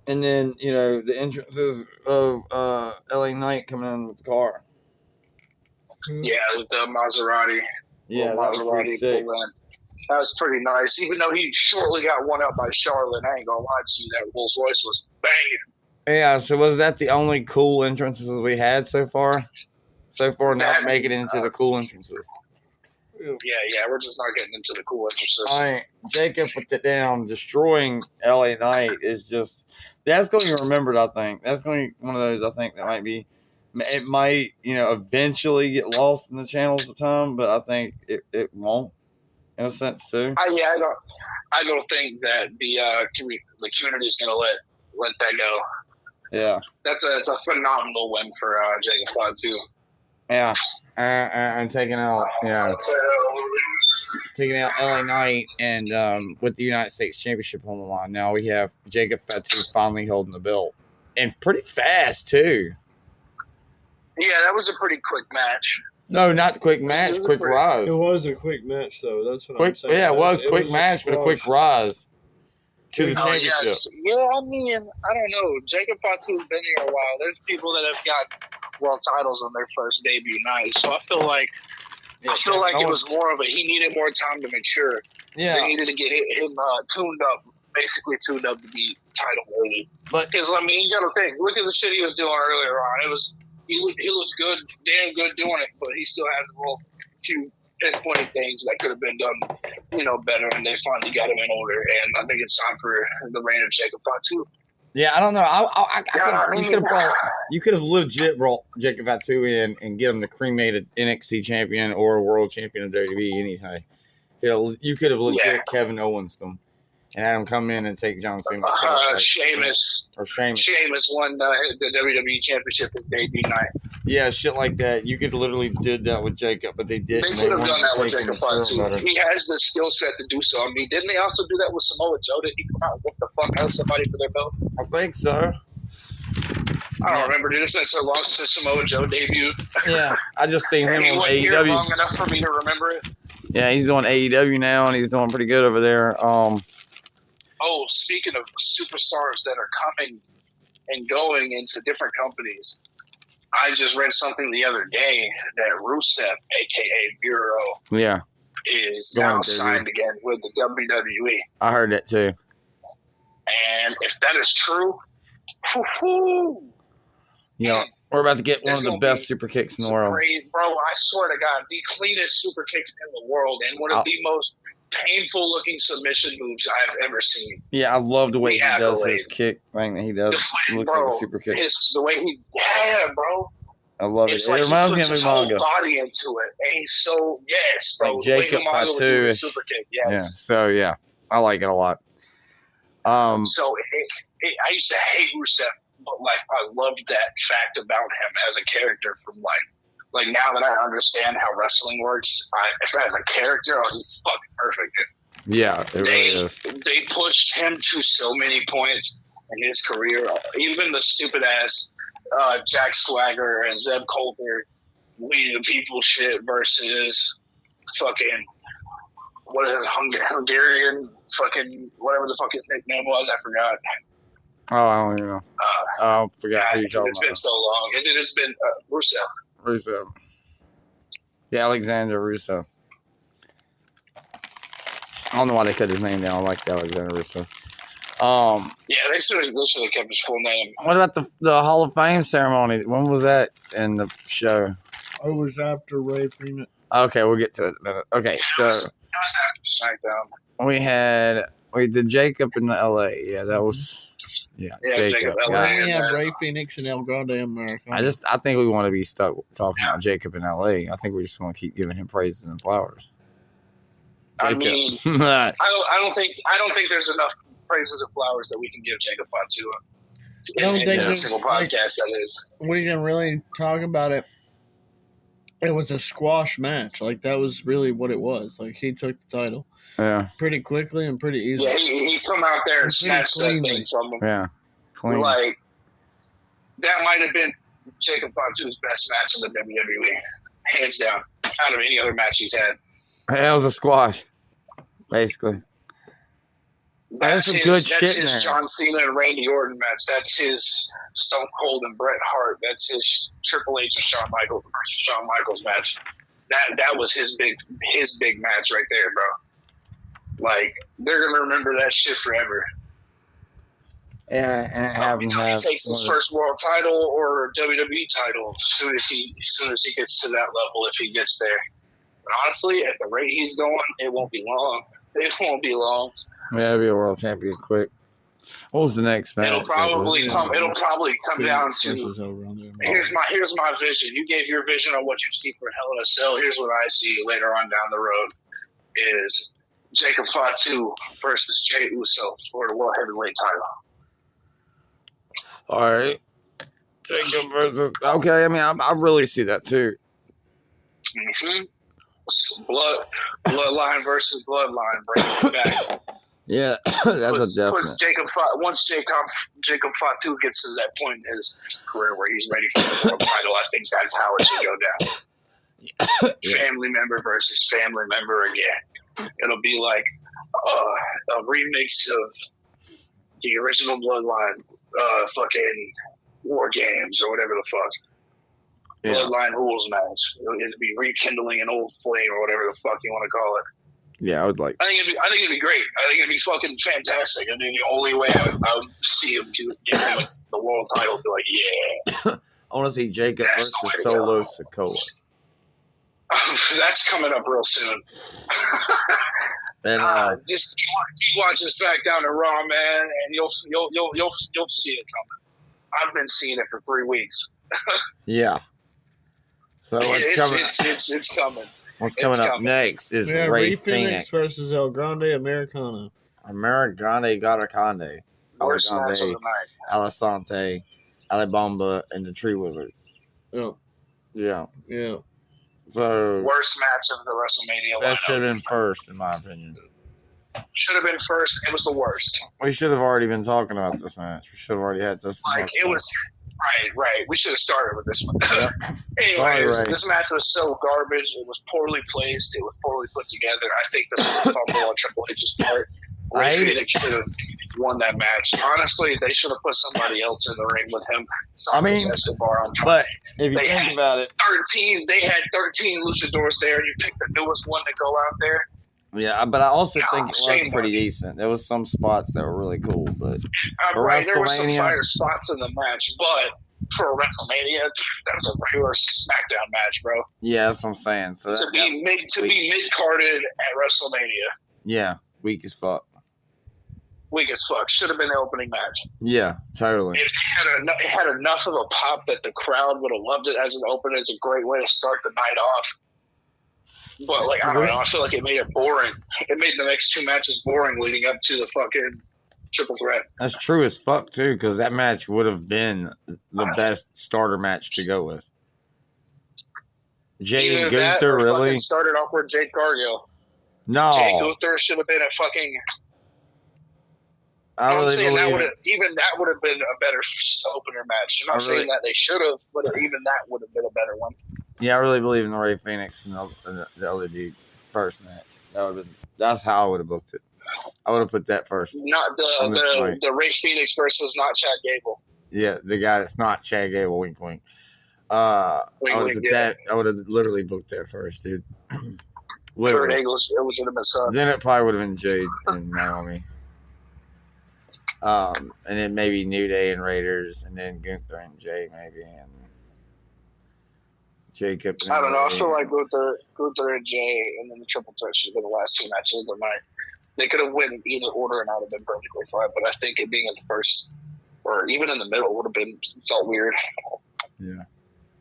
and then the entrances of LA Knight coming in with the car. Yeah, with the Maserati. Yeah, that was pretty sick. That was pretty nice. Even though he shortly got one up by Charlotte, I ain't gonna lie to you, that Rolls Royce was banging. Yeah, so was that the only cool entrances we had so far? Not making it into the cool entrances. Yeah, we're just not getting into the cool entrances. All right, Jacob put it down. Destroying LA Knight is just that's going to be remembered. I think that's going to be one of those. I think that might be. It might eventually get lost in the channels of time, but I think it won't in a sense too. I don't think that the community is going to let that go. Yeah, it's a phenomenal win for Jacob Fatu. Yeah, and taking out LA Knight and with the United States Championship on the line. Now we have Jacob Fatu finally holding the belt, and pretty fast too. Yeah, that was a pretty quick match. No, not quick match, quick rise. It was a quick match, though. That's what I'm saying. Yeah, it was quick match, but a quick rise to the championship. Yeah, I mean, I don't know. Jacob Fatu's been here a while. There's people that have got world titles on their first debut night, so I feel like it was more of he needed more time to mature. Yeah, they needed to get him tuned up to be title worthy. But because I mean, you got to think. Look at the shit he was doing earlier on. He looked good, damn good doing it, but he still had a little few pinpointed things that could have been done, better, and they finally got him in order. And I think it's time for the reign of Jacob Fatu. Yeah, I don't know. You could have legit brought Jacob Fatu in and get him the cremated NXT champion or a world champion of WWE anytime. You could have legit Kevin Owens them and had him come in and take John Cena. Sheamus won the WWE Championship his debut night. Yeah, shit like that. You could literally did that with Jacob, but they didn't. They could have done that with Jacob Fatu. He has the skill set to do so. I mean, didn't they also do that with Samoa Joe? Did he come out and whoop the fuck out of somebody for their belt? I think so. I don't remember. Dude, it's been so long since Samoa Joe debuted. Yeah, I just seen him on AEW. Long enough for me to remember it. Yeah, he's doing AEW now, and he's doing pretty good over there. Oh, speaking of superstars that are coming and going into different companies, I just read something the other day that Rusev, a.k.a. Miro, is now signed again with the WWE. I heard that too. And if that is true, we're about to get one of the best super kicks in the world. Bro, I swear to God, the cleanest super kicks in the world and one of the most painful looking submission moves I've ever seen. Yeah, I love the way he does his kick thing that he does. It looks like a super kick. The way bro. I love it. Like it reminds me of his whole body into it. And he's so, bro. Like Jacob Fatu. Super kick, yes. Yeah, so yeah, I like it a lot. So I used to hate Rusev, but I loved that fact about him as a character from like now that I understand how wrestling works, as a character, he's fucking perfect. Yeah, really is. They pushed him to so many points in his career. Even the stupid ass Jack Swagger and Zeb Coulter, We the People shit versus fucking Hungarian fucking whatever the fuck his nickname was. I forgot. Oh, I don't even know. I forgot who you're talking about. It's been so long. It's been Rusev. Yeah, Alexander Rusev. I don't know why they cut his name down. I like Alexander Rusev. Yeah, they should have kept his full name. What about the Hall of Fame ceremony? When was that in the show? It was after Ray Phoenix. Okay, we'll get to it in a minute. Okay, so it was after SmackDown. We did Jacob in the LA. Yeah, that was Jacob. Yeah, Ray Phoenix and El Grande America. I think we want to be stuck talking about Jacob in LA. I think we just want to keep giving him praises and flowers. Jacob. I mean, I don't think there's enough praises and flowers that we can give Jacob Fatu. I don't think in a there's single like, podcast. That is. we can really talk about it. It was a squash match. Like, that was really what it was. Like, he took the title Yeah. pretty quickly and pretty easily. Yeah, he come out there and Pretty snatched that cleanly. thing from him. Yeah. Clean. Like, that might have been Jacob Fatu's best match in the WWE, hands down, out of any other match he's had. That was a squash, basically. That's some good shit in That's his there. John Cena and Randy Orton match. That's his Stone Cold and Bret Hart. That's his Triple H and Shawn Michaels versus Shawn Michaels match. That was his big match right there, bro. Like, they're gonna remember that shit forever. Yeah, and have him Until he have takes his first world title or WWE title as soon as he gets to that level, if he gets there. But honestly, at the rate he's going, it won't be long. It won't be long. Yeah, he'll be a world champion quick. What was the next match? It'll probably come down to here's my vision. You gave your vision on what you see for Hell in a Cell. Here's what I see later on down the road is Jacob Fatu versus Jey Uso for the World Heavyweight title. All right. Jacob versus. Okay, I mean, I really see that too. Mm-hmm. Bloodline versus bloodline. Bring it back. Yeah, that's a definite. Once Jacob Fatu gets to that point in his career where he's ready for the world title, I think that's how it should go down. Yeah. Family member versus family member again. It'll be like a remix of the original Bloodline, fucking War Games or whatever the fuck. Yeah. Bloodline rules match. It'll be rekindling an old flame or whatever the fuck you want to call it. Yeah, I would like. I think it'd be great. I think it'd be fucking fantastic. I mean, the only way I would see him to get him the world title, be like, yeah. I want to see Jacob That's the way versus to Solo go. Sikoa. That's coming up real soon. And Just keep watching SmackDown and Raw, man, and you'll see it coming. I've been seeing it for 3 weeks. yeah. So It's coming. what's coming up next is Yeah, Ray Phoenix Phoenix versus El Grande Americano. Americane Garakande, Worst match of the Alexande, night. Alicante, Alibamba, and the Tree Wizard. Yeah, Yeah. yeah. So Worst match of the WrestleMania that lineup. should have been first, in my opinion. Should have been first. It was the worst. We should have already been talking about this match. We should have already had this. Like, it was right. We should have started with this one. Yep. Anyways, Sorry, Ray. this match was so garbage. It was poorly placed. It was poorly put together. I think this was a fumble on Triple H's part. Ray Phoenix should have won that match. Honestly, they should have put somebody else in the ring with him. I mean, Escobar on top. But if you They think had about it, 13. They had 13 luchadors there. You picked the newest one to go out there. yeah. But I also think it was shame pretty on you. decent. There was some spots that were really cool, but For Right, there were some WrestleMania- fire spots in the match, but for WrestleMania, that was a regular SmackDown match, bro. yeah, that's what I'm saying. So To be mid carded at WrestleMania, yeah, weak as fuck. weak as fuck. Should have been the opening match. Yeah, totally. It had enough of a pop that the crowd would have loved it as an opener. It's a great way to start the night off. But like, I don't know, I feel like it made it boring. It made the next 2 matches boring leading up to the fucking triple threat. That's true as fuck too, because that match would have been the best starter match to go with. Jay and Either that Gunther, or really? fucking started off with Jake Cargill. Jay No, Gunther should have been a fucking. I I'm really saying that believe would it. have that would have been a better opener match. I'm not saying that they should have, but even that would have been a better one. Yeah, I really believe in the Ray Phoenix and the other dude first match. That's how I would have booked it. I would have put that first. Not On this night. the Ray Phoenix versus not Chad Gable. Yeah, the guy that's not Chad Gable, wink, wink. I Wink, would wink, have yeah. that. I would have literally booked that first, dude. Kurt Literally. Angle should have been son. Then it probably would have been Jade and Naomi. And then maybe New Day and Raiders, and then Gunther and Jay, maybe, and Jacob. And I don't know. I Ray. feel like Gunther and Jay, and then the triple threat should have been the last 2 matches of the night. They could have went in either order, and I would have been perfectly fine. But I think it being in the first, or even in the middle, would have felt weird. Yeah.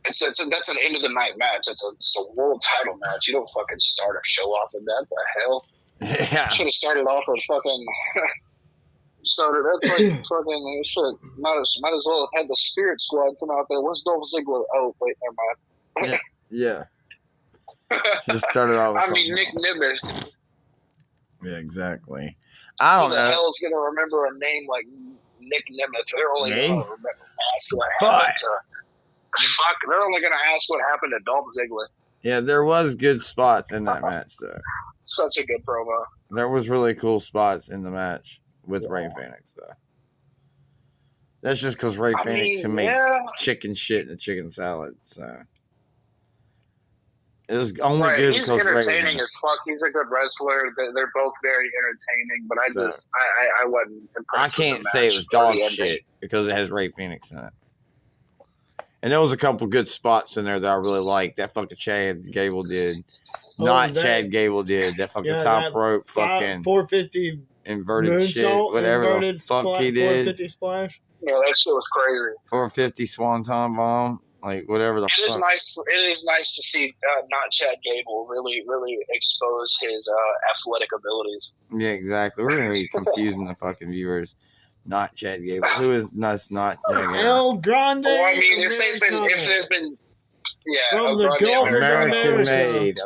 That's an end of the night match. It's a world title match. You don't fucking start a show off with that. The hell? Yeah. Should have started off with fucking started. That's like fucking shit. Might as well have had the Spirit Squad come out there. Where's Dolph Ziggler? Oh, wait, never mind. Yeah. Should have started off with I mean, Nick Nimitz. Yeah, exactly. I don't Who know. the hell is going to remember a name like Nick Nimitz? They're only going to remember ask what happened to. Fuck, they're only going to ask what happened to Dolph Ziggler. Yeah, there was good spots in that match, though. Such a good promo. There was really cool spots in the match with Ray Phoenix, though. That's just because Ray Phoenix can make chicken shit in a chicken salad, so. It was only good He's because entertaining as fuck. He's a good wrestler. They're both very entertaining, but I wasn't impressed. I can't say it was dog shit because it has Ray Phoenix in it. And there was a couple good spots in there that I really liked. That fucking Chad Gable did. Chad Gable did. That fucking top rope fucking 450 inverted shit. Whatever the fuck he did. 450 splash. Yeah, that shit was crazy. 450 swanton bomb. Like whatever the fuck. It is nice to see not Chad Gable really expose his athletic abilities. Yeah, exactly. We're gonna be confusing the fucking viewers. Not Chad Gable. Who is not Chad Gable? El Grande. Well, I mean, if they've been, from the Gulf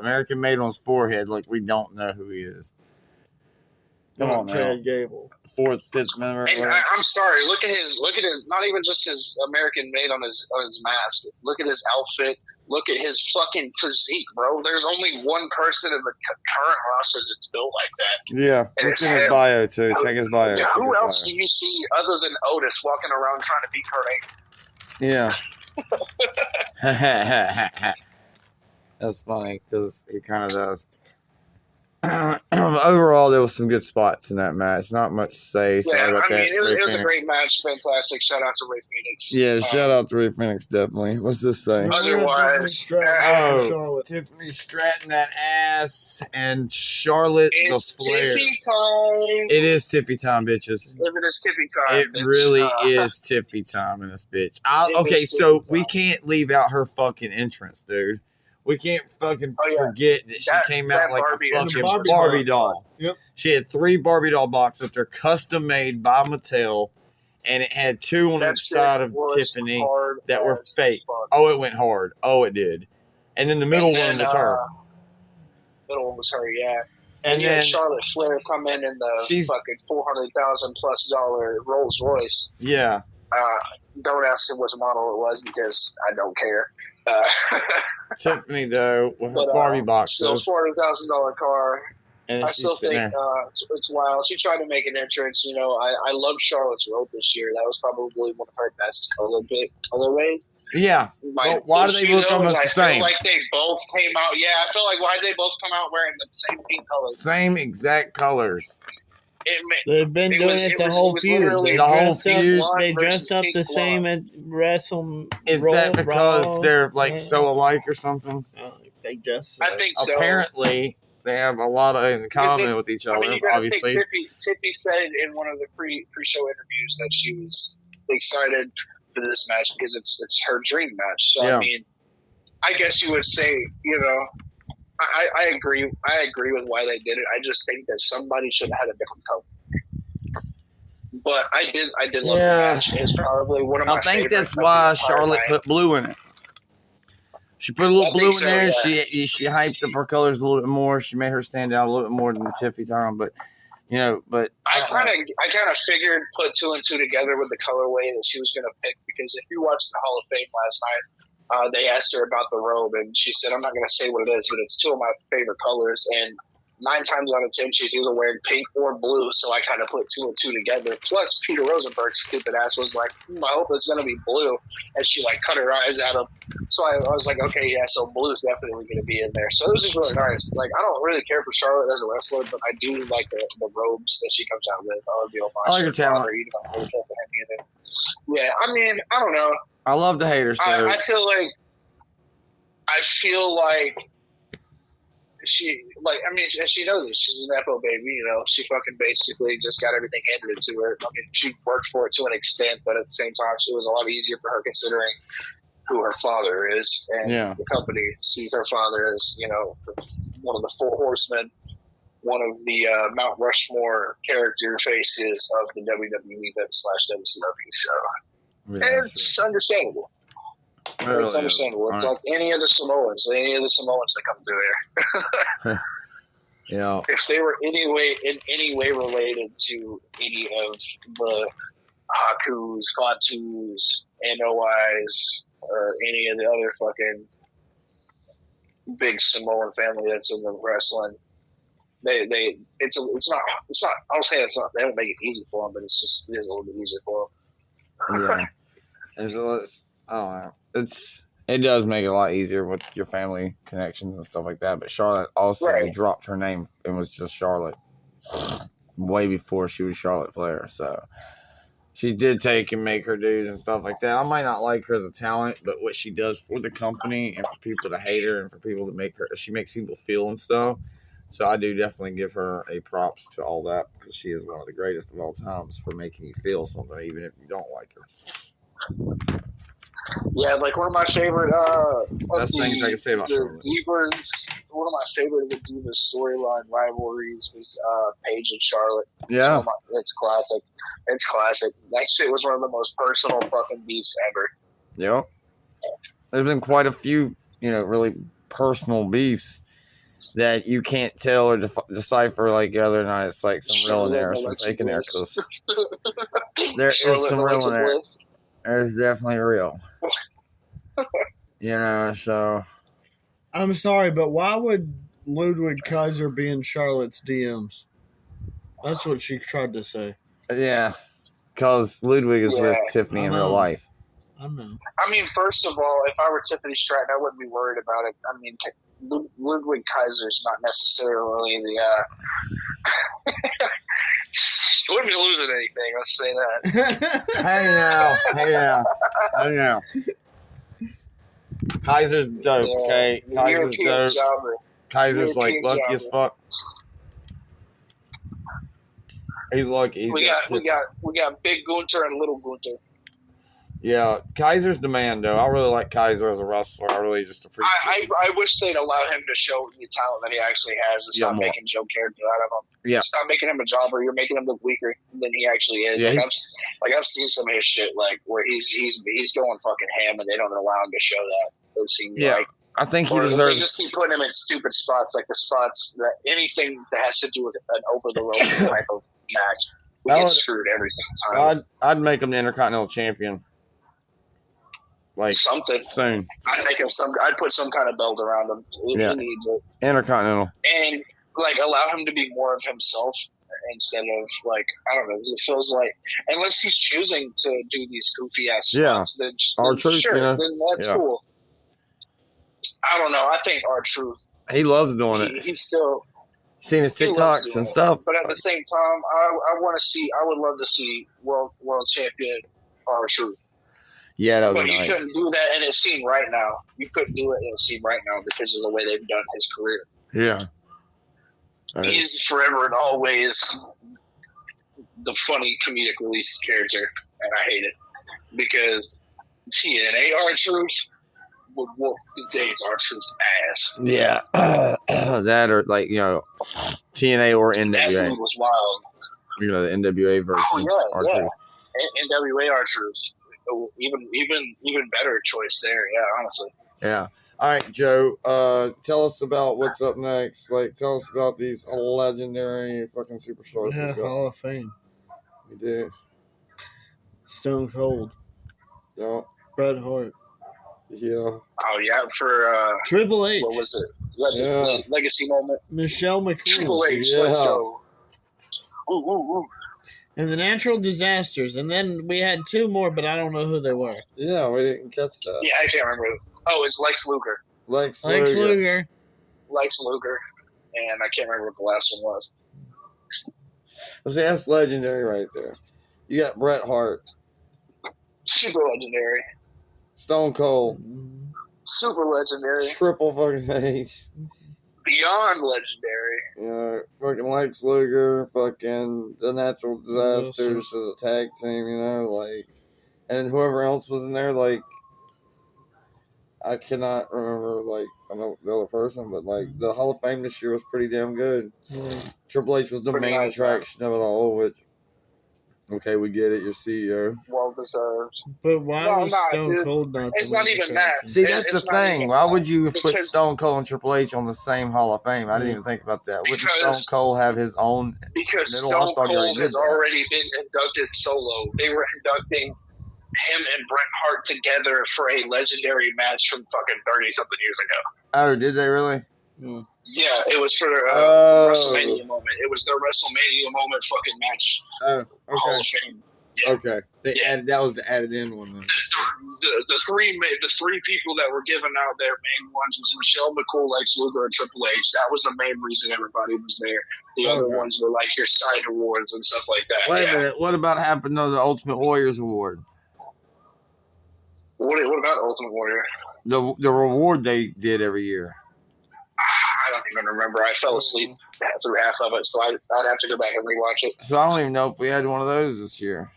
American made on his forehead, like we don't know who he is. Come on, Chad Gable. 4th, 5th member. And I'm sorry. Look at his. Not even just his American made on his mask. Look at his outfit. Look at his fucking physique, bro. There's only one person in the current roster that's built like that. Yeah, look at his bio too. Check his bio. Yeah, who else do you see other than Otis walking around trying to beat Kurt Angle? Yeah. That's funny because he kind of does. Overall, there was some good spots in that match. Not much to say. Sorry about that. It was a great match. Fantastic. Shout out to Ray Phoenix. Yeah, shout out to Ray Phoenix, definitely. What's this say? Otherwise, Tiffany Stratton that ass and Charlotte the Flair. Tiffy time. It is Tiffy time, bitches. If it is Tiffy time. It really is Tiffy time in this bitch. Okay, so we can't leave out her fucking entrance, dude. We can't fucking forget that she came out like a fucking Barbie doll. Yep. She had 3 Barbie doll boxes up there, custom made by Mattel, and it had 2 on the side of Tiffany that were fake. Oh, it went hard. Oh, it did. And then the middle one was her. Middle one was her, yeah. And then Charlotte Flair come in the fucking $400,000+ Rolls Royce. Yeah. Don't ask him which model it was because I don't care. Tiffany though with her Barbie boxes. Still $400,000 car. And I still think it's wild. She tried to make an entrance. You know, I love Charlotte's Road this year. That was probably one of her best colorways. Yeah. Well, why do they look almost the same? I feel like they both came out. Yeah, I feel like why did they both come out wearing the same pink colors? Same exact colors. They've been doing it the whole feud. They dressed up the same at WrestleMania. Is that because they're like so alike or something? I guess so. I think so. Apparently, they have a lot in common with each other. Obviously, Tiffy said in one of the pre-show interviews that she was excited for this match because it's her dream match. So I mean, I guess you would say, you know. I agree. I agree with why they did it. I just think that somebody should have had a different color. But I did love the match. It's probably one of my favorites. I think that's why Charlotte put blue in it. She put a little blue in there. Yeah. She hyped up her colors a little bit more. She made her stand out a little bit more than Tiffy time. But I kind of figured put 2 and 2 together with the colorway that she was going to pick because if you watched the Hall of Fame last night. They asked her about the robe, and she said, I'm not going to say what it is, but it's 2 of my favorite colors. And 9 times out of 10, she's either wearing pink or blue, so I kind of put 2 and 2 together. Plus, Peter Rosenberg's stupid ass was like, I hope it's going to be blue. And she, like, cut her eyes at him. So I was like, okay, yeah, so blue's definitely going to be in there. So it was just really nice. Like, I don't really care for Charlotte as a wrestler, but I do like the robes that she comes out with. I like her talent. Yeah, I mean, I don't know. I love the haters. I feel like she knows this. She's an Nepo baby, you know. She fucking basically just got everything handed to her. I mean, she worked for it to an extent, but at the same time, it was a lot easier for her considering who her father is, and the company sees her father as, you know, one of the 4 horsemen. one of the Mount Rushmore character faces of the WWE/WCW show. Yeah, And it's understandable. Really it's understandable. It's like any of the Samoans that come through there. Yeah. If they were in any way related to any of the Hakus, Fatus, NOIs, or any of the other fucking big Samoan family that's in the wrestling, it's not. I'll say it's not. They don't make it easy for them, but it is a little bit easier for them. Yeah. I don't know. It does make it a lot easier with your family connections and stuff like that. But Charlotte also dropped her name and was just Charlotte way before she was Charlotte Flair. So she did take and make her dues and stuff like that. I might not like her as a talent, but what she does for the company and for people to hate her and for people to make her, she makes people feel and stuff. So I do definitely give her a props to all that because she is one of the greatest of all times for making you feel something, even if you don't like her. Yeah, like one of my favorite best things I can say about Charlotte. Divas, one of my favorite of the Divas storyline rivalries was Paige and Charlotte. Yeah. It's classic. It's classic. That shit was one of the most personal fucking beefs ever. Yep. There's been quite a few, really personal beefs that you can't tell or decipher like the other night. It's like some real in there, some fake in there. There is some real in there. There's definitely real. So. I'm sorry, but why would Ludwig Kaiser be in Charlotte's DMs? That's what she tried to say. Yeah, because Ludwig is with Tiffany in real life. I know. I mean, first of all, if I were Tiffany Stratton, I wouldn't be worried about it. I mean, Ludwig Kaiser's not necessarily the. She wouldn't be losing anything. Let's say that. Hey now. Kaiser's dope. Yeah. Okay, Kaiser's dope. Jobber. Kaiser's like lucky as fuck. He's lucky. We got Big Gunter and Little Gunter. Yeah, Kaiser's the man, though. I really like Kaiser as a wrestler. I really just appreciate I wish they'd allow him to show the talent that he actually has and stop making joke characters out of him. Yeah. Stop making him a jobber. You're making him look weaker than he actually is. Yeah, I've seen some of his shit where he's going fucking ham and they don't allow him to show that. It seems like. I think he deserves. They just keep putting him in stupid spots, like the spots that anything that has to do with an over the rope type of match. We get screwed every single time. I'd make him the Intercontinental Champion. Like something soon. I'd put some kind of belt around him. He needs it. Intercontinental. And allow him to be more of himself instead of I don't know. It feels like unless he's choosing to do these goofy ass spots, then R-Truth, then that's cool. I don't know. I think R-Truth. He loves doing it. He's still seen his TikToks and stuff. But at the same time, I would love to see world champion R-Truth. Yeah, that would be nice. But you couldn't do that in a scene right now. You couldn't do it in a scene right now because of the way they've done his career. Yeah. He's forever and always the funny comedic relief character, and I hate it because TNA R-Truth would whoop today's R-Truth's ass. Yeah. That or TNA or NWA. That was wild. The NWA version. Oh, yeah, R-Truth. NWA R-Truth. Even better choice there, honestly. Yeah. All right, Joe. Tell us about what's up next. Tell us about these legendary fucking superstars. Yeah, Hall of Fame. We do. Stone Cold. Yeah. Bret Hart. Yeah. Oh yeah, for Triple H. What was it? Legacy moment. Michelle McCool. Triple H. Let's go. Ooh. And the Natural Disasters. And then we had two more, but I don't know who they were. Yeah, we didn't catch that. Yeah, I can't remember. Oh, it's Lex Luger. Lex Luger. And I can't remember what the last one was. See, that's legendary right there. You got Bret Hart. Super legendary. Stone Cold. Super legendary. Triple fucking H. Beyond legendary. Fucking Lex Luger, fucking the Natural Disasters as a tag team, and whoever else was in there, I cannot remember I know the other person, but the Hall of Fame this year was pretty damn good. Triple H was the Pretty main nice, attraction of it all, which okay, we get it, you're CEO. Well deserved. But why was Stone dude. Cold not? It's not even that. See, that's the thing. Why would you put because- Stone Cold and Triple H on the same Hall of Fame? I didn't even think about that. Wouldn't Stone Cold have his own? Because middle? Stone I thought he already Cold did has that. already been inducted solo. They were inducting him and Bret Hart together for a legendary match from fucking 30-something years ago. Oh, did they really? Yeah, it was for WrestleMania moment. It was their WrestleMania moment fucking match. Oh, Hall okay. of Fame. Yeah. Okay. That was the added in one. The three people that were given out their main ones was Michelle McCool, Lex Luger, and Triple H. That was the main reason everybody was there. The other ones were like your side awards and stuff like that. Wait a minute. What about happened to the Ultimate Warriors award? What about Ultimate Warrior? The reward they did every year. I don't even remember. I fell asleep through half of it, so I'd have to go back and rewatch it. So I don't even know if we had one of those this year.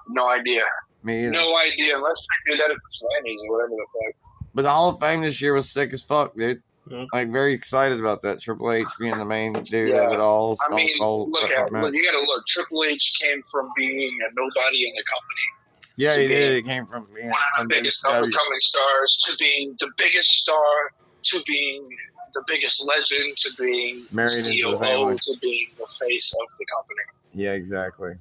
No idea. Me either. No idea, unless they do that at the Slammies or whatever the fuck. But the Hall of Fame this year was sick as fuck, dude. Yeah. Very excited about that. Triple H being the main dude of it all. Look, you gotta look. Triple H came from being a nobody in the company. Yeah, he did. It came from being one of the biggest up-and-coming stars to being the biggest star to being the biggest legend to being married into the family to being the face of the company. Yeah, exactly.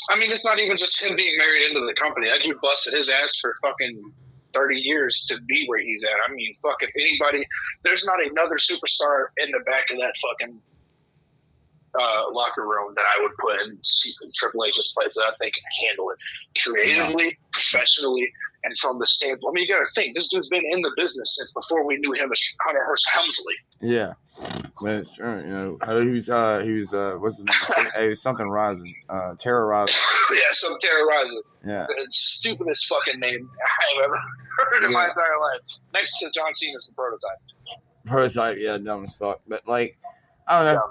I mean, it's not even just him being married into the company. That dude busted his ass for fucking 30 years to be where he's at. I mean, fuck, if anybody, there's not another superstar in the back of that fucking locker room that I would put in Triple H's place that I think can handle it creatively, professionally, and from the standpoint. I mean, you got to think this dude's been in the business since before we knew him as Hunter Hearst Helmsley. Yeah, man, sure. You know, he was what's his name? Hey, was something Rising, Terror Rising. Yeah, some Terror Rising. Yeah, the stupidest fucking name I've ever heard in my entire life. Next to John Cena's the Prototype. Prototype, yeah, dumb as fuck. But I don't know,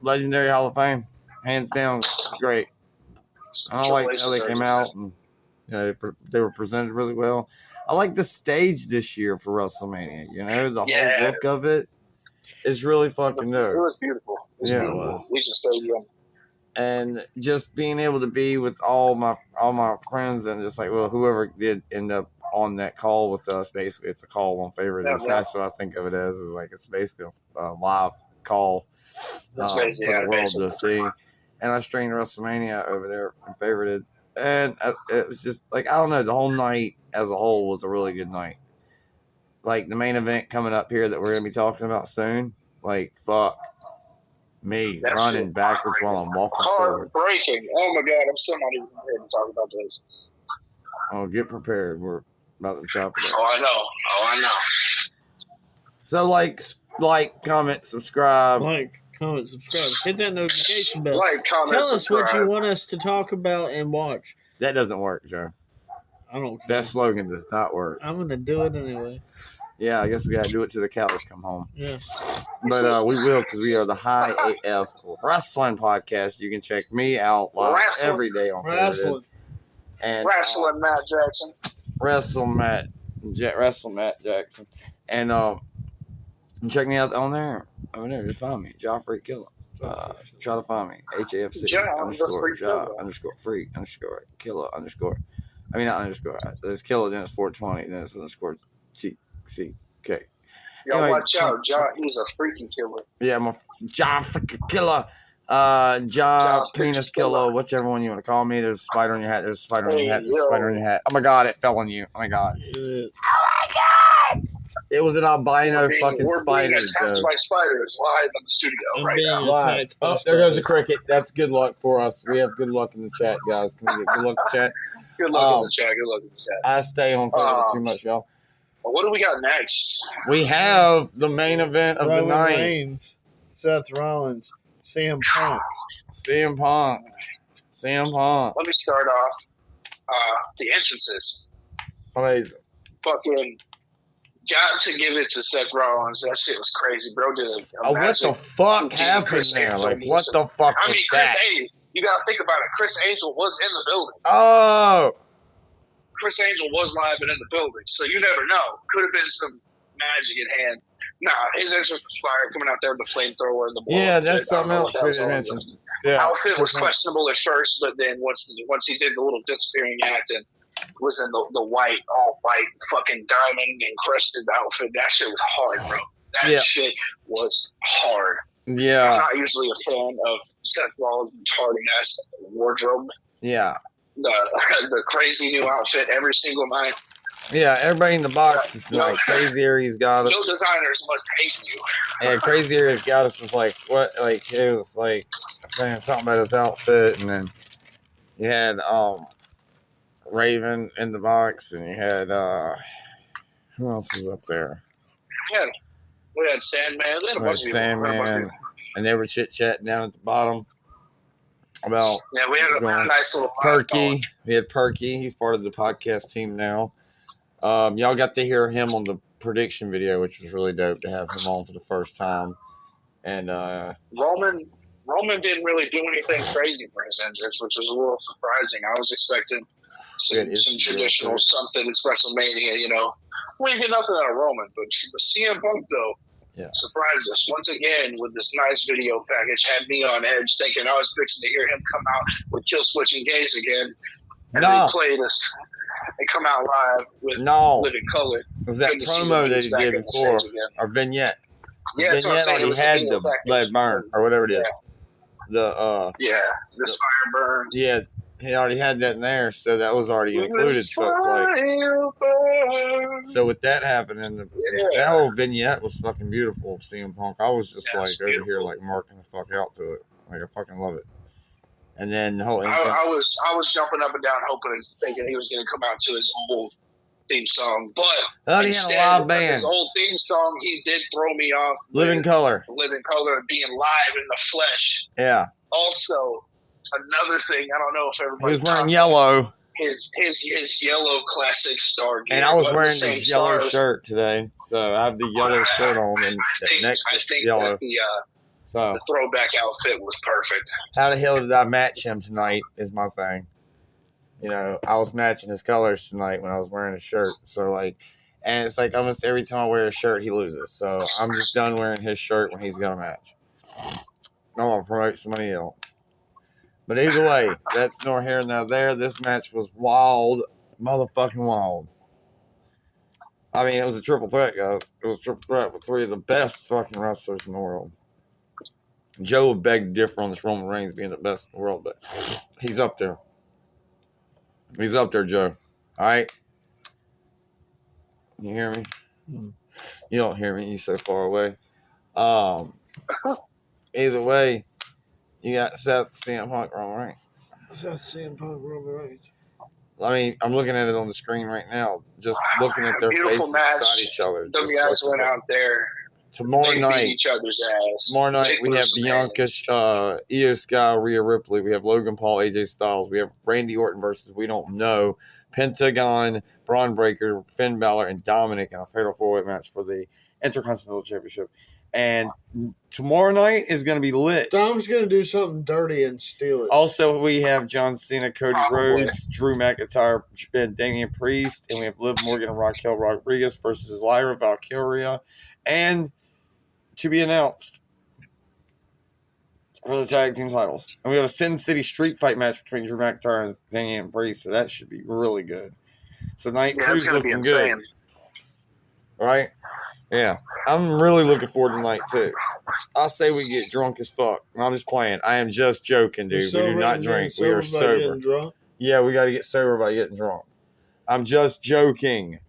legendary Hall of Fame, hands down, it's great. I like how they came out and they were presented really well. I like the stage this year for WrestleMania. You know, the whole look of it is really fucking dope. It was beautiful. It was. We just stadium. And just being able to be with all my friends and just whoever did end up on that call with us, basically it's a call on favorite. That's what I think of it as. Is it's basically a live call for the world to see. And I streamed WrestleMania over there and favorited. And it was just I don't know, the whole night as a whole was a really good night. The main event coming up here that we're going to be talking about soon, fuck me, that running backwards while I'm walking forward. Heartbreaking. Oh my God, I'm still not even prepared to talk about this. Oh, get prepared. We're about to chop it up. Oh, I know. So comment, subscribe. Comment, subscribe. Hit that notification bell. Comment, Tell us subscribe. what you want us to talk about and watch. That doesn't work, Joe. I don't care. That slogan does not work. I'm going to do it anyway. Yeah, I guess we got to do it till the cows come home. Yeah. But we will, because we are the High AF Wrestling Podcast. You can check me out live every day on Wrestling. And Wrestling Matt Jackson. Wrestle Matt Jackson. And check me out on there. Over there, just find me. Joffrey Killer. Try to find me. HAFC _Freak_Killer_. I mean, not underscore. There's Killer, then it's 420, then it's _CK. Yo, anyway, watch out. John, he's a freaking killer. Yeah, I'm a John freaking killer. John Penis Killer, whichever one you want to call me. There's a spider on your hat. There's a spider on your hat. There's a spider on your hat. Oh my God, it fell on you. Oh my God. Oh my God. It was an albino fucking spider. Being attacked by spiders live in the studio right now. Live. Oh, there goes a cricket. That's good luck for us. We have good luck in the chat, guys. Can we get good luck in the chat? Good luck in the chat. Good luck in the chat. I stay on for too much, y'all. What do we got next? We have the main event of the night. Reigns, Seth Rollins, CM Punk. CM Punk. Let me start off. The entrances. Amazing. Fucking got to give it to Seth Rollins. That shit was crazy, bro. What the fuck happened there? What the fuck was Chris Angel. You got to think about it. Chris Angel was in the building. Oh. Chris Angel was live and in the building, so you never know. Could have been some magic in hand. Nah, his entrance was fire, coming out there with the flamethrower and the ball. Yeah, that's something else we didn't mention. Yeah, outfit was questionable at first, but then once he did the little disappearing act and was in the white, all white, fucking diamond encrusted outfit, that shit was hard, bro. That shit was hard. Yeah. I'm not usually a fan of Seth Rollins' retarded ass wardrobe. Yeah. The crazy new outfit every single night. Yeah, everybody in the box is like, Crazy Aries got us. No designers must hate you. Yeah, Crazy Aries got us was like, what? Like, it was like saying something about his outfit, and then you had Raven in the box, and you had, who else was up there? We had Sandman. We had Sandman, and they were chit-chatting down at the bottom about... Yeah, we had a nice little... Perky. We had Perky. He's part of the podcast team now. Y'all got to hear him on the prediction video, which was really dope to have him on for the first time. And Roman didn't really do anything crazy for his entrance, which was a little surprising. I was expecting some traditional something. It's WrestleMania, you know. We didn't get nothing out of Roman, but CM Punk, though, surprised us once again with this nice video package. Had me on edge, thinking I was fixing to hear him come out with Kill Switch Engage again. And they played us. They come out live with Living Color. It was that promo that he did before, or vignette. Yeah, vignette already had the lead burn, or whatever it is. The fire burn. Yeah, he already had that in there, so that was already included. So it's like, so with that happening, that whole vignette was fucking beautiful. CM Punk, I was just like over here, like marking the fuck out to it. Like I fucking love it. And then the whole entrance. I was jumping up and down, hoping and thinking he was going to come out to his old theme song, but he had a live band. His old theme song, he did throw me off. Living Color, and being live in the flesh. Yeah. Also, another thing, I don't know if everybody. He was wearing yellow. His yellow classic star gear. And I was wearing this yellow shirt today, so I have the yellow shirt on, and I think yellow. So the throwback outfit was perfect. How the hell did I match him tonight is my thing. You know, I was matching his colors tonight when I was wearing a shirt. So, like, and it's like almost every time I wear a shirt, he loses. So I'm just done wearing his shirt when he's going to match. I want to promote somebody else. But either way, that's nor here nor there. This match was wild, motherfucking wild. I mean, it was a triple threat, guys. It was a triple threat with three of the best fucking wrestlers in the world. Joe would beg to differ on this Roman Reigns being the best in the world, but he's up there. He's up there, Joe. All right? You hear me? You don't hear me. You're so far away. Either way, you got Seth, CM Punk, Roman Reigns. Seth, CM Punk, Roman Reigns. I mean, I'm looking at it on the screen right now. Just looking at their faces beside each other. Those guys went out there. Tomorrow night, each other's ass. Tomorrow night, we have Bianca, Io Sky, Rhea Ripley. We have Logan Paul, AJ Styles. We have Randy Orton versus We Don't Know, Pentagon, Braun Breaker, Finn Balor, and Dominic in a fatal four-way match for the Intercontinental Championship. And tomorrow night is going to be lit. Dom's going to do something dirty and steal it. Also, we have John Cena, Cody Rhodes, Drew McIntyre, and Damian Priest. And we have Liv Morgan and Raquel Rodriguez versus Lyra Valkyria. And to be announced for the tag team titles. And we have a Sin City street fight match between Drew McIntyre and Damian Priest. So that should be really good. So night two's looking good. Right? Yeah. I'm really looking forward to night two. I say we get drunk as fuck. I'm just playing. I am just joking, dude. We do not drink. We are sober. Yeah, we got to get sober by getting drunk. I'm just joking.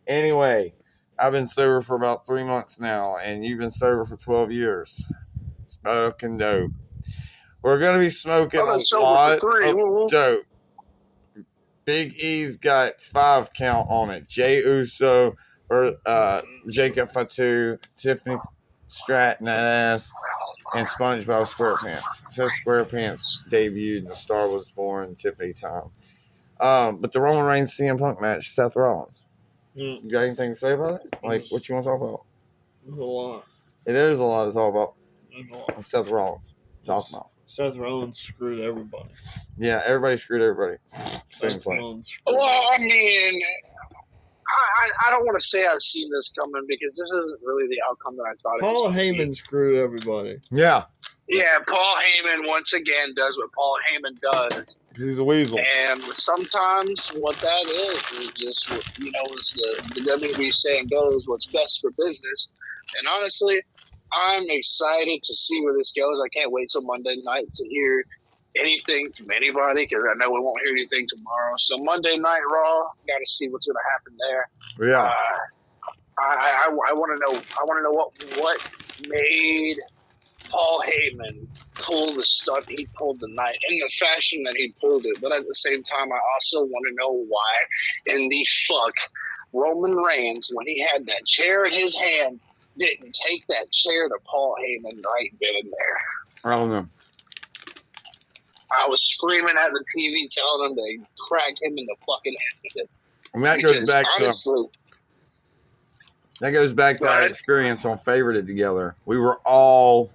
Anyway, I've been sober for about 3 months now, and you've been sober for 12 years. Smoking dope. We're going to be smoking a lot of dope. Big E's got 5 count on it. Jay Uso, or Jacob Fatu, Tiffany Stratton ass, and SpongeBob SquarePants. It says SquarePants debuted and the star was born Tiffany time. But the Roman Reigns CM Punk match, Seth Rollins. You got anything to say about it? Like, what you want to talk about? There's a lot. It is a lot to talk about. Seth Rollins. Talk about. Seth Rollins screwed everybody. Yeah, everybody screwed everybody. Seems like. Well, I mean, I don't want to say I've seen this coming because this isn't really the outcome that I thought it was. Paul Heyman screwed everybody. Yeah. Yeah, Paul Heyman once again does what Paul Heyman does. He's a weasel. And sometimes what that is just, what, as the WWE saying goes, what's best for business. And honestly, I'm excited to see where this goes. I can't wait till Monday night to hear anything from anybody because I know we won't hear anything tomorrow. So Monday Night Raw, got to see what's going to happen there. Yeah. I want to know. I want to know what made Paul Heyman pull the stunt he pulled tonight in the fashion that he pulled it. But at the same time, I also want to know why in the fuck Roman Reigns, when he had that chair in his hand, didn't take that chair to Paul Heyman right then and there. I don't know. I was screaming at the TV telling him to crack him in the fucking head with it. And that goes back honestly, to our experience on Favorited together. We were all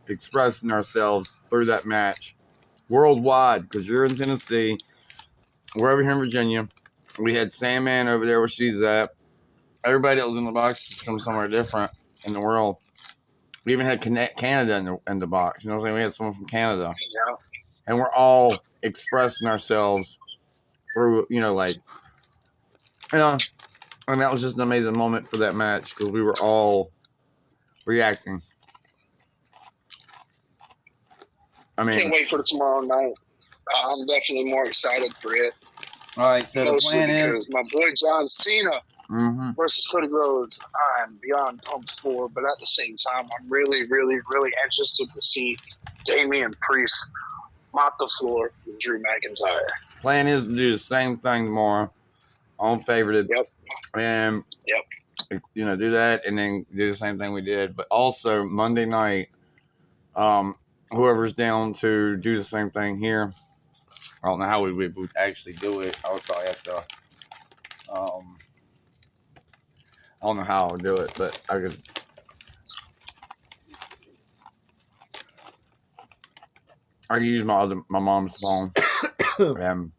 expressing ourselves through that match worldwide because you're in Tennessee. We're over here in Virginia. We had Sandman over there where she's at. Everybody that was in the box is from somewhere different in the world. We even had Canada in the box. You know what I'm saying? We had someone from Canada. yeah. And we're all expressing ourselves through, and that was just an amazing moment for that match because we were all reacting. I mean, Can't wait for tomorrow night. I'm definitely more excited for it. All right, so the plan is my boy John Cena mm-hmm. versus Cody Rhodes. I'm beyond pumped for, but at the same time, I'm really, really, really interested to see Damian Priest mop the floor with Drew McIntyre. Plan is to do the same thing tomorrow on Favorited. Yep. And do that and then do the same thing we did. But also Monday night, whoever's down to do the same thing here. I don't know how we would actually do it. I would probably have to. I don't know how I would do it, but I could. I can use my mom's phone. And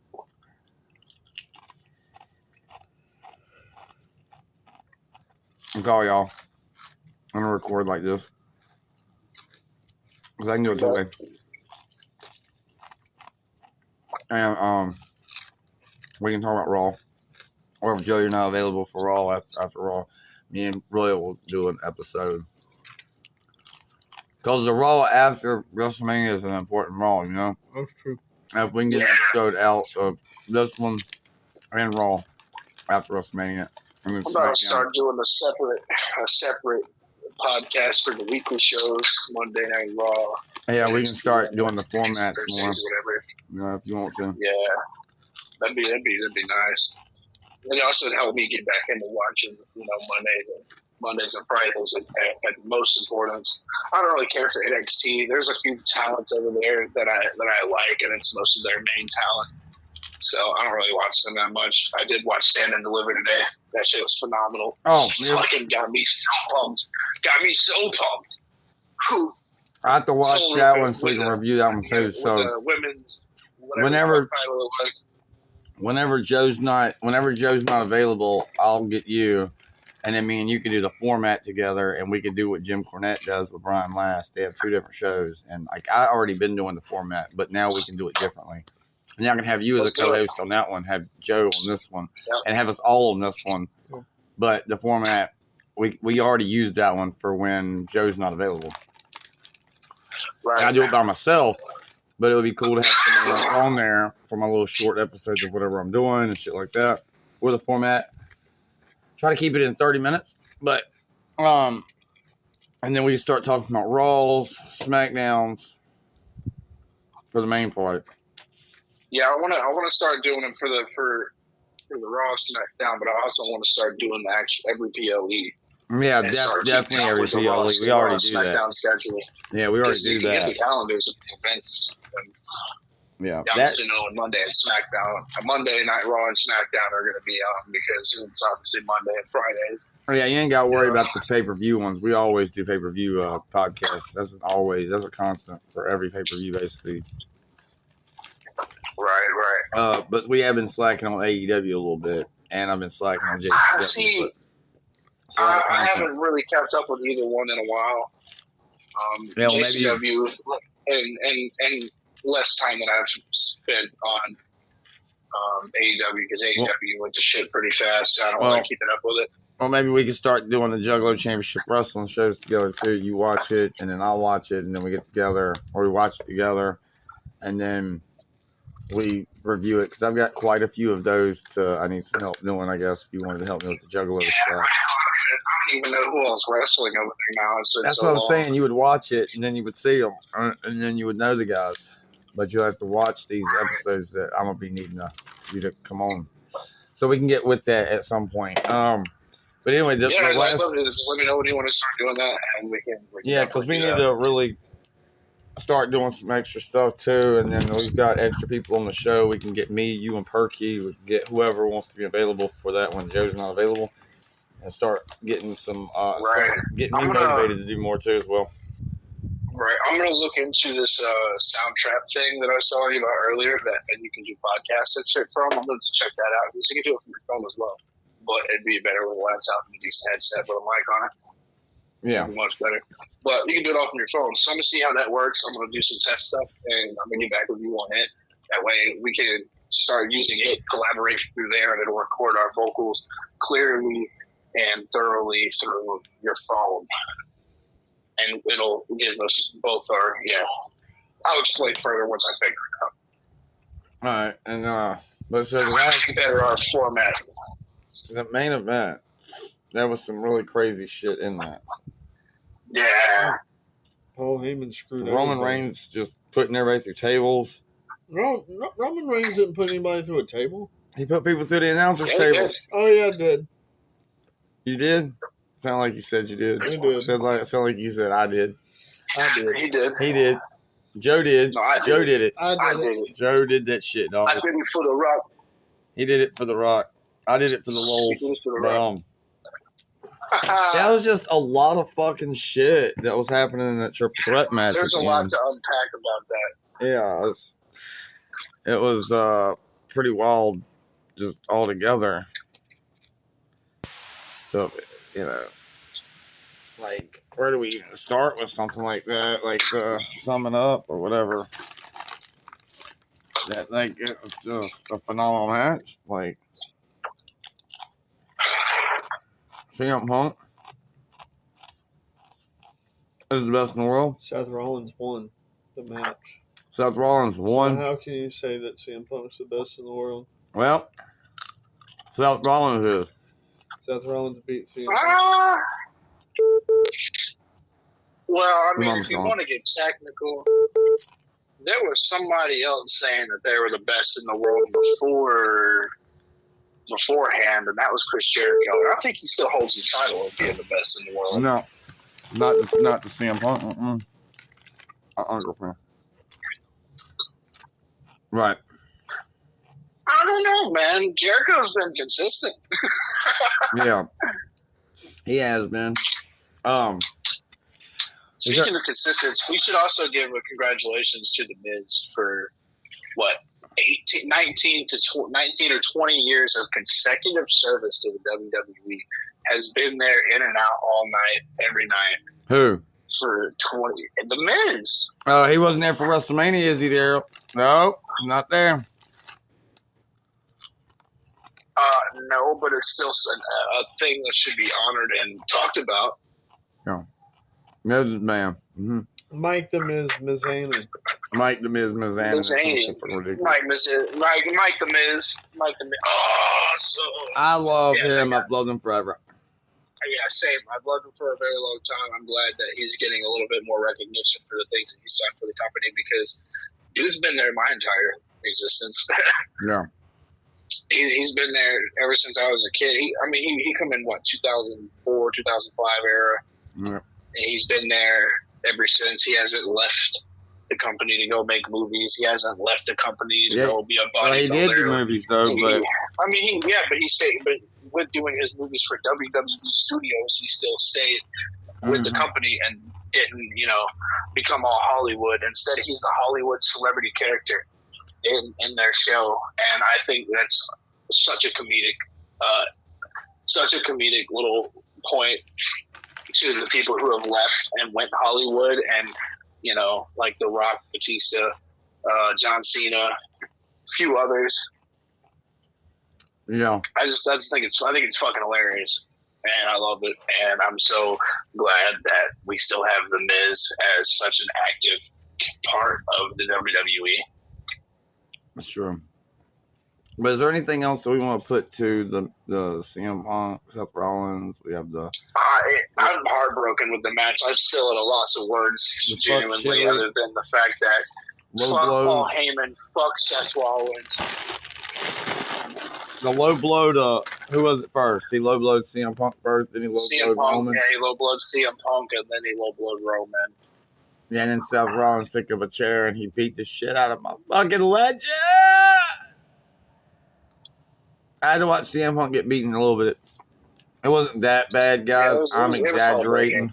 I'll call y'all. I'm gonna record like this. Cause I can do it today. And we can talk about Raw. Or if Joe, you're not available for Raw after Raw, me and Roy will do an episode. Because the Raw after WrestleMania is an important Raw, That's true. If we can get an episode out of this one and Raw after WrestleMania. I'm about to start doing a separate podcast for the weekly shows, Monday Night Raw. Yeah, we can start doing the formats more. Whatever. If you want to. Yeah, that'd be nice. And also help me get back into watching, Mondays and Fridays at most importance. I don't really care for NXT. There's a few talents over there that I like, and it's most of their main talent. So I don't really watch them that much. I did watch Stand and Deliver today. That shit was phenomenal. Oh, yeah. Fucking got me so pumped. Whew. I have to watch that one so we can review that one too. So women's, whenever title it was. Whenever Joe's not available, I'll get you, and then me and you can do the format together, and we can do what Jim Cornette does with Brian Last. They have two different shows, and I already been doing the format, but now we can do it differently. And I can have you as a co-host on that one, have Joe on this one, and have us all on this one. But the format, we already used that one for when Joe's not available. Right. And I do it by myself. But it would be cool to have someone else on there for my little short episodes of whatever I'm doing and shit like that. Or the format. Try to keep it in 30 minutes. But, and then we start talking about Raws, SmackDowns for the main part. Yeah, I want to start doing them for the Raw SmackDown, but I also want to start doing every PLE. Yeah, definitely every PLE. We already do that. Schedule. Yeah, we already do that. Get the calendars of the events. Yeah. Obviously, Monday and SmackDown, Monday Night Raw and SmackDown are going to be on because it's obviously Monday and Fridays. Yeah, you ain't got to worry about the pay-per-view ones. We always do pay-per-view podcasts. That's a constant for every pay-per-view, basically. Right. But we have been slacking on AEW a little bit, and I've been slacking on JCW. See, I haven't really kept up with either one in a while. JCW and less time than I've spent on AEW because AEW went to shit pretty fast. So I don't want to keep it up with it. Well, maybe we could start doing the Juggalo Championship Wrestling shows together too. You watch it, and then I'll watch it, and then we get together, or we watch it together, and then we review it because I've got quite a few of those. I need some help doing. I guess if you wanted to help me with the Juggalo stuff. I don't even know who else wrestling over there now. That's what I'm saying. You would watch it, and then you would see them, and then you would know the guys. But you have to watch these episodes that I'm gonna be needing you to come on, so we can get with that at some point. But anyway, the last, just let me know when you want to start doing that, and we can because we need to really start doing some extra stuff too, and then we've got extra people on the show. We can get me, you, and Perky. We can get whoever wants to be available for that when Joe's not available, and start getting some getting me motivated to do more too as well. Right, I'm gonna look into this Soundtrap thing that I was telling you about earlier that you can do podcasts and shit from. I'm gonna check that out because you can do it from your phone as well. But it'd be better with a laptop and a decent headset with a mic on it. Yeah. Much better. But you can do it all from your phone. So I'm going to see how that works. I'm going to do some test stuff, and I'm going to get back with you on it. That way we can start using it, collaboration through there, and it'll record our vocals clearly and thoroughly through your phone. And it'll give us both our, I'll explain further once I figure it out. All right. And, but so the last, better our format. The main event, there was some really crazy shit in that. Yeah. Paul Heyman screwed Roman Reigns just putting everybody through tables. Roman Reigns didn't put anybody through a table. He put people through the announcers' tables. Oh, yeah, I did. You did? Sound like you said you did. He did. Sound like you said I did. I did. He did. He did. Joe did. No, Joe did it. I did it. Joe did that shit, dog. I did it for The Rock. He did it for The Rock. I did it for the Lulz. He did it for The Rock. That was just a lot of fucking shit that was happening in that triple threat match. There's a lot to unpack about that. Yeah, it was pretty wild, just all together. So, like, where do we even start with something like that? Like, sum it up or whatever. That, like, it was just a phenomenal match. Like, CM Punk is the best in the world. Seth Rollins won the match. Seth Rollins won. So how can you say that CM Punk's the best in the world? Well, Seth Rollins is. Seth Rollins beat CM Punk. Well, I mean, if you want to get technical, there was somebody else saying that they were the best in the world beforehand, and that was Chris Jericho. And I think he still holds the title of being the best in the world. No, not the CM Punk. Girlfriend. Right. I don't know, man. Jericho's been consistent. Yeah, he has been. Speaking of consistency, we should also give a congratulations to The Miz for what 19 or 20 years of consecutive service to the WWE. Has been there in and out all night, every night. Who? For 20. The Miz. Oh, he wasn't there for WrestleMania, is he, Daryl? No, not there. No, but it's still a thing that should be honored and talked about. Yeah. Miz Man. Mm-hmm. Mike the Miz Mizani. Mike the Miz Mizani. Mike the Miz. Oh, so I love him. I've loved him forever. Yeah, same. I've loved him for a very long time. I'm glad that he's getting a little bit more recognition for the things that he's done for the company because dude's been there my entire existence. Yeah. He's been there ever since I was a kid. He come in, 2004, 2005 era. Yeah. And he's been there ever since. He hasn't left the company to go make movies. He hasn't left the company to go be a bodybuilder. Well, he did do movies though, but but he stayed. But with doing his movies for WWE Studios, he still stayed with the company and didn't, become all Hollywood. Instead, he's the Hollywood celebrity character in their show, and I think that's such a comedic little point to the people who have left and went Hollywood, and like The Rock, Batista, John Cena, a few others. Yeah, I just think it's fucking hilarious, and I love it, and I'm so glad that we still have The Miz as such an active part of the WWE. That's true. But is there anything else that we want to put to the CM Punk, Seth Rollins? We have the. I'm heartbroken with the match. I'm still at a loss of words, genuinely, other than the fact that fuck Paul Heyman, fuck Seth Rollins. The low blow to who was it first? He low blowed CM Punk first, then he low blowed Roman. Yeah, he low blowed CM Punk, and then he low blowed Roman. Yeah, and then Seth Rollins picked up a chair and he beat the shit out of my fucking legend. I had to watch CM Punk get beaten a little bit. It wasn't that bad, guys. I'm exaggerating.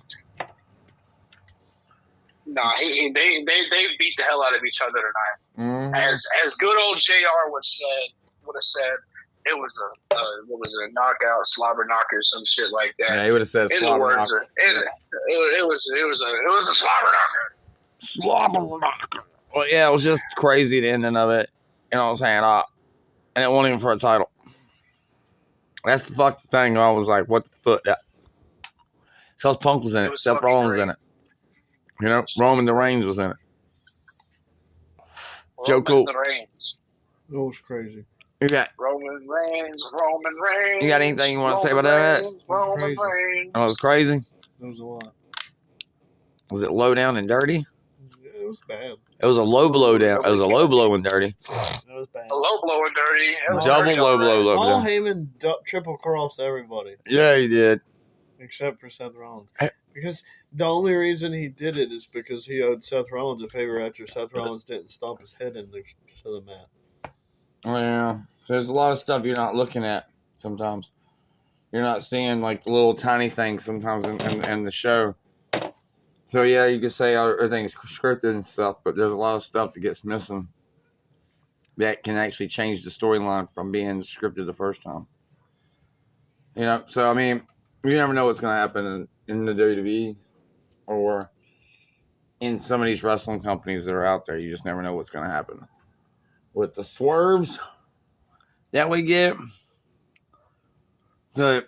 Nah, they beat the hell out of each other tonight. As good old JR would have said, it was a knockout, slobber knocker, some shit like that. Yeah, he would have said slobber knocker. It was a slobber knocker. Slobber knocker. Well, yeah, it was just crazy the ending of it. I was hanging up, and it wasn't even for a title. That's the fucking thing. I was like, what the fuck? Seth Punk was in it. Seth Rollins was in it. Roman Reigns was in it. Joe Cool. That was crazy. You got Roman Reigns. You got anything you want to say about that? Roman Reigns. Oh, it was crazy. It was a lot. Was it low down and dirty? It was bad. It was a low blow down. It was a low blow and dirty. It was bad. A low blow and dirty. Double low blow. Paul Heyman triple crossed everybody. Yeah, he did. Except for Seth Rollins. Because the only reason he did it is because he owed Seth Rollins a favor after Seth Rollins didn't stomp his head into the mat. Yeah. There's a lot of stuff you're not looking at sometimes. You're not seeing like the little tiny things sometimes in the show. So yeah, you could say everything's scripted and stuff, but there's a lot of stuff that gets missing that can actually change the storyline from being scripted the first time. So I mean, you never know what's going to happen in the WWE or in some of these wrestling companies that are out there. You just never know what's going to happen with the swerves that we get. The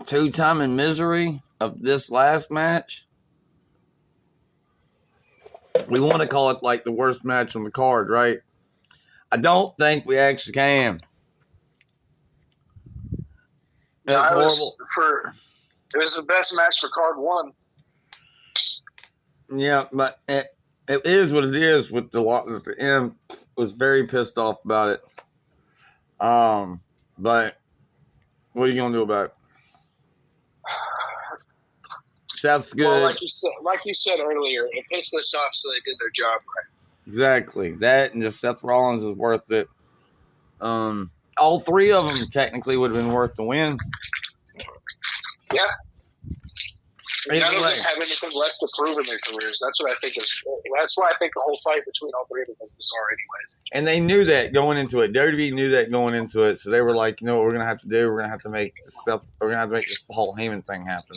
2-time in misery of this last match. We want to call it like the worst match on the card, right? I don't think we actually can. That's horrible. It was the best match for card 1. Yeah, but it is what it is. With the lot at the end, was very pissed off about it. But what are you gonna do about it? Seth's good. Well, like you said earlier, it pissed us off, so they did their job right. Exactly. That and just Seth Rollins is worth it. All 3 of them technically would have been worth the win. Yeah. None of them have anything left to prove in their careers. That's what I think is. That's why I think the whole fight between all 3 of them was bizarre, anyways. And they knew that going into it. WWE knew that going into it, so they were like, "You know what we're gonna have to do? We're gonna have to make this Paul Heyman thing happen."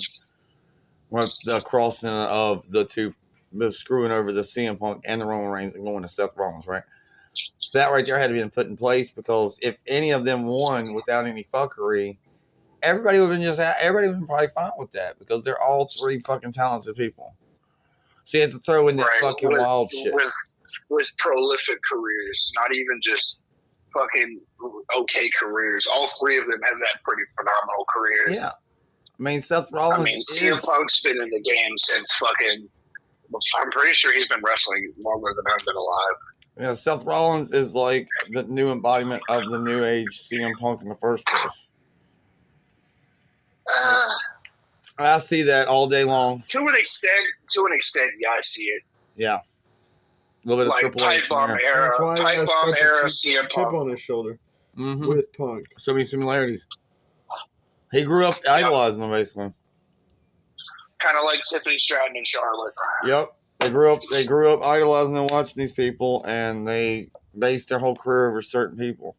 With the crossing of the screwing over the CM Punk and the Roman Reigns and going to Seth Rollins, right? So that right there had to be put in place because if any of them won without any fuckery, everybody would have been probably fine with that because they're all 3 fucking talented people. So you have to throw in that fucking wild shit. With prolific careers, not even just fucking okay careers. All 3 of them have that pretty phenomenal careers. Yeah. I mean, Seth Rollins CM Punk's been in the game since fucking... I'm pretty sure he's been wrestling longer than I've been alive. Yeah, Seth Rollins is like the new embodiment of the new age CM Punk in the first place. I see that all day long. To an extent, yeah, I see it. Yeah. little bit of like Triple pipe H in bomb there. era, That's why he pipe has bomb such era a CM chip Punk. on his shoulder Mm-hmm. with Punk. So many similarities. He grew up idolizing them, basically. Kind of like Tiffany Stratton and Charlotte. Yep. They grew up idolizing and watching these people, and they based their whole career over certain people.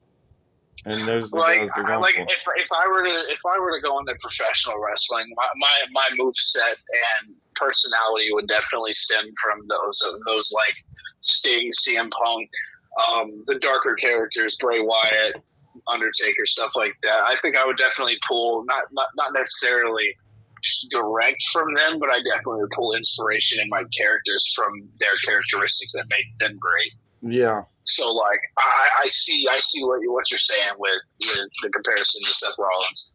And those are the guys they're going for. If I were to go into professional wrestling, my move set and personality would definitely stem from those like Sting, CM Punk, the darker characters, Bray Wyatt, Undertaker, stuff like that. I think I would definitely pull not necessarily direct from them, but I definitely would pull inspiration in my characters from their characteristics that made them great. Yeah. So like I see what you're saying with the comparison to Seth Rollins,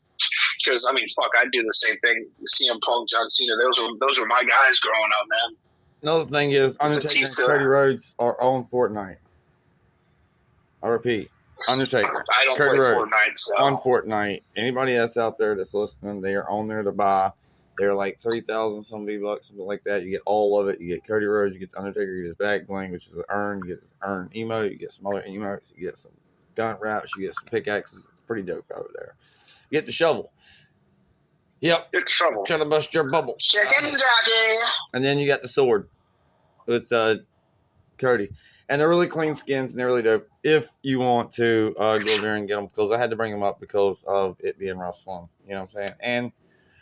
because I mean fuck, I'd do the same thing. CM Punk, John Cena, those were my guys growing up, man. Another thing is Undertaker and Cody Rhodes are on Fortnite. I repeat, Undertaker, I don't Cody play Rhodes Fortnite, so on Fortnite. Anybody that's out there that's listening, they are on there to buy. They're like $3,000 something bucks, something like that. You get all of it. You get Cody Rhodes, you get the Undertaker, you get his back bling, which is an urn. You get his urn emote, you get some other emotes, you get some gun wraps, you get some pickaxes. It's pretty dope over there. You get the shovel. Yep. get the trouble. Trying to bust your bubble. Chicken jockey. And then you got the sword with Cody. And they're really clean skins and they're really dope if you want to go there and get them, because I had to bring them up because of it being wrestling. You know what I'm saying? And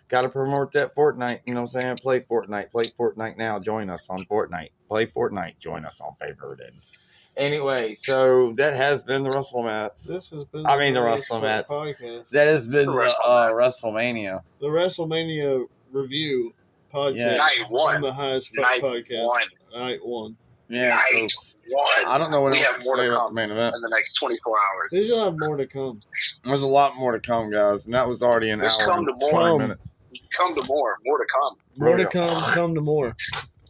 got to promote that Fortnite. You know what I'm saying? Play Fortnite. Play Fortnite now. Join us on Fortnite. Play Fortnite. Join us on Favorited. Anyway, so that has been the WrestleMania. This has been the WrestleMania podcast. That has been WrestleMania. the WrestleMania. The WrestleMania review podcast. Yeah. Night one. On the Highest Fuck Night podcast. one. Night one. Yeah. Night 'cause one. I don't know what We else have to more say to about the come main event. in the next 24 hours. There's gonna have more to come. There's a lot more to come, guys. And that was already an There's hour come and to more. 20 minutes. Come to more to come. More to come. Come to more.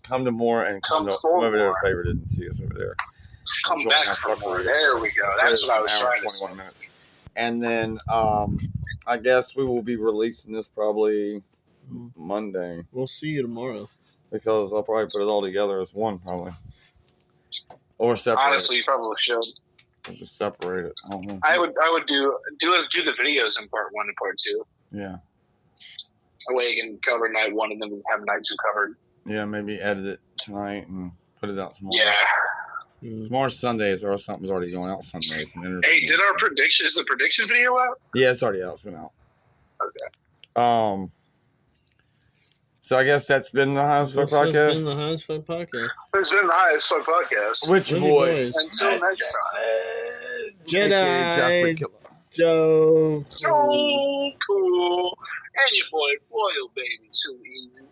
Come to more and come for over there more. to Favorited and see us over there. Come Join back us for up more. over There we go. It That's says what I was an hour trying and to say. 21 minutes. And then I guess we will be releasing this probably Monday, We'll see you tomorrow. because I'll probably put it all together as one, probably. Or separate Honestly, you probably should. it. Or just separate it. I don't know. I would do the videos in part 1 and part 2. Yeah. That way you can cover night 1 and then have night 2 covered. Yeah, maybe edit it tonight and put it out tomorrow. Yeah. Tomorrow's Sundays, or something's already going out Sundays. Hey, is the prediction video out? Yeah, it's already out. It's been out. Okay. So I guess that's been the Highest Fuck This has been Podcast. the Highest Fuck podcast. It's been the Highest Fun Podcast. Which Love you boy? boys. Until next time. Jedi. Joffrey Killer. Joe. So cool. And your boy, Royal Baby, too easy.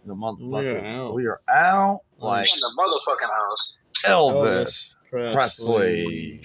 The motherfuckers. out. We are out like In the motherfucking house. Elvis Elvis Presley.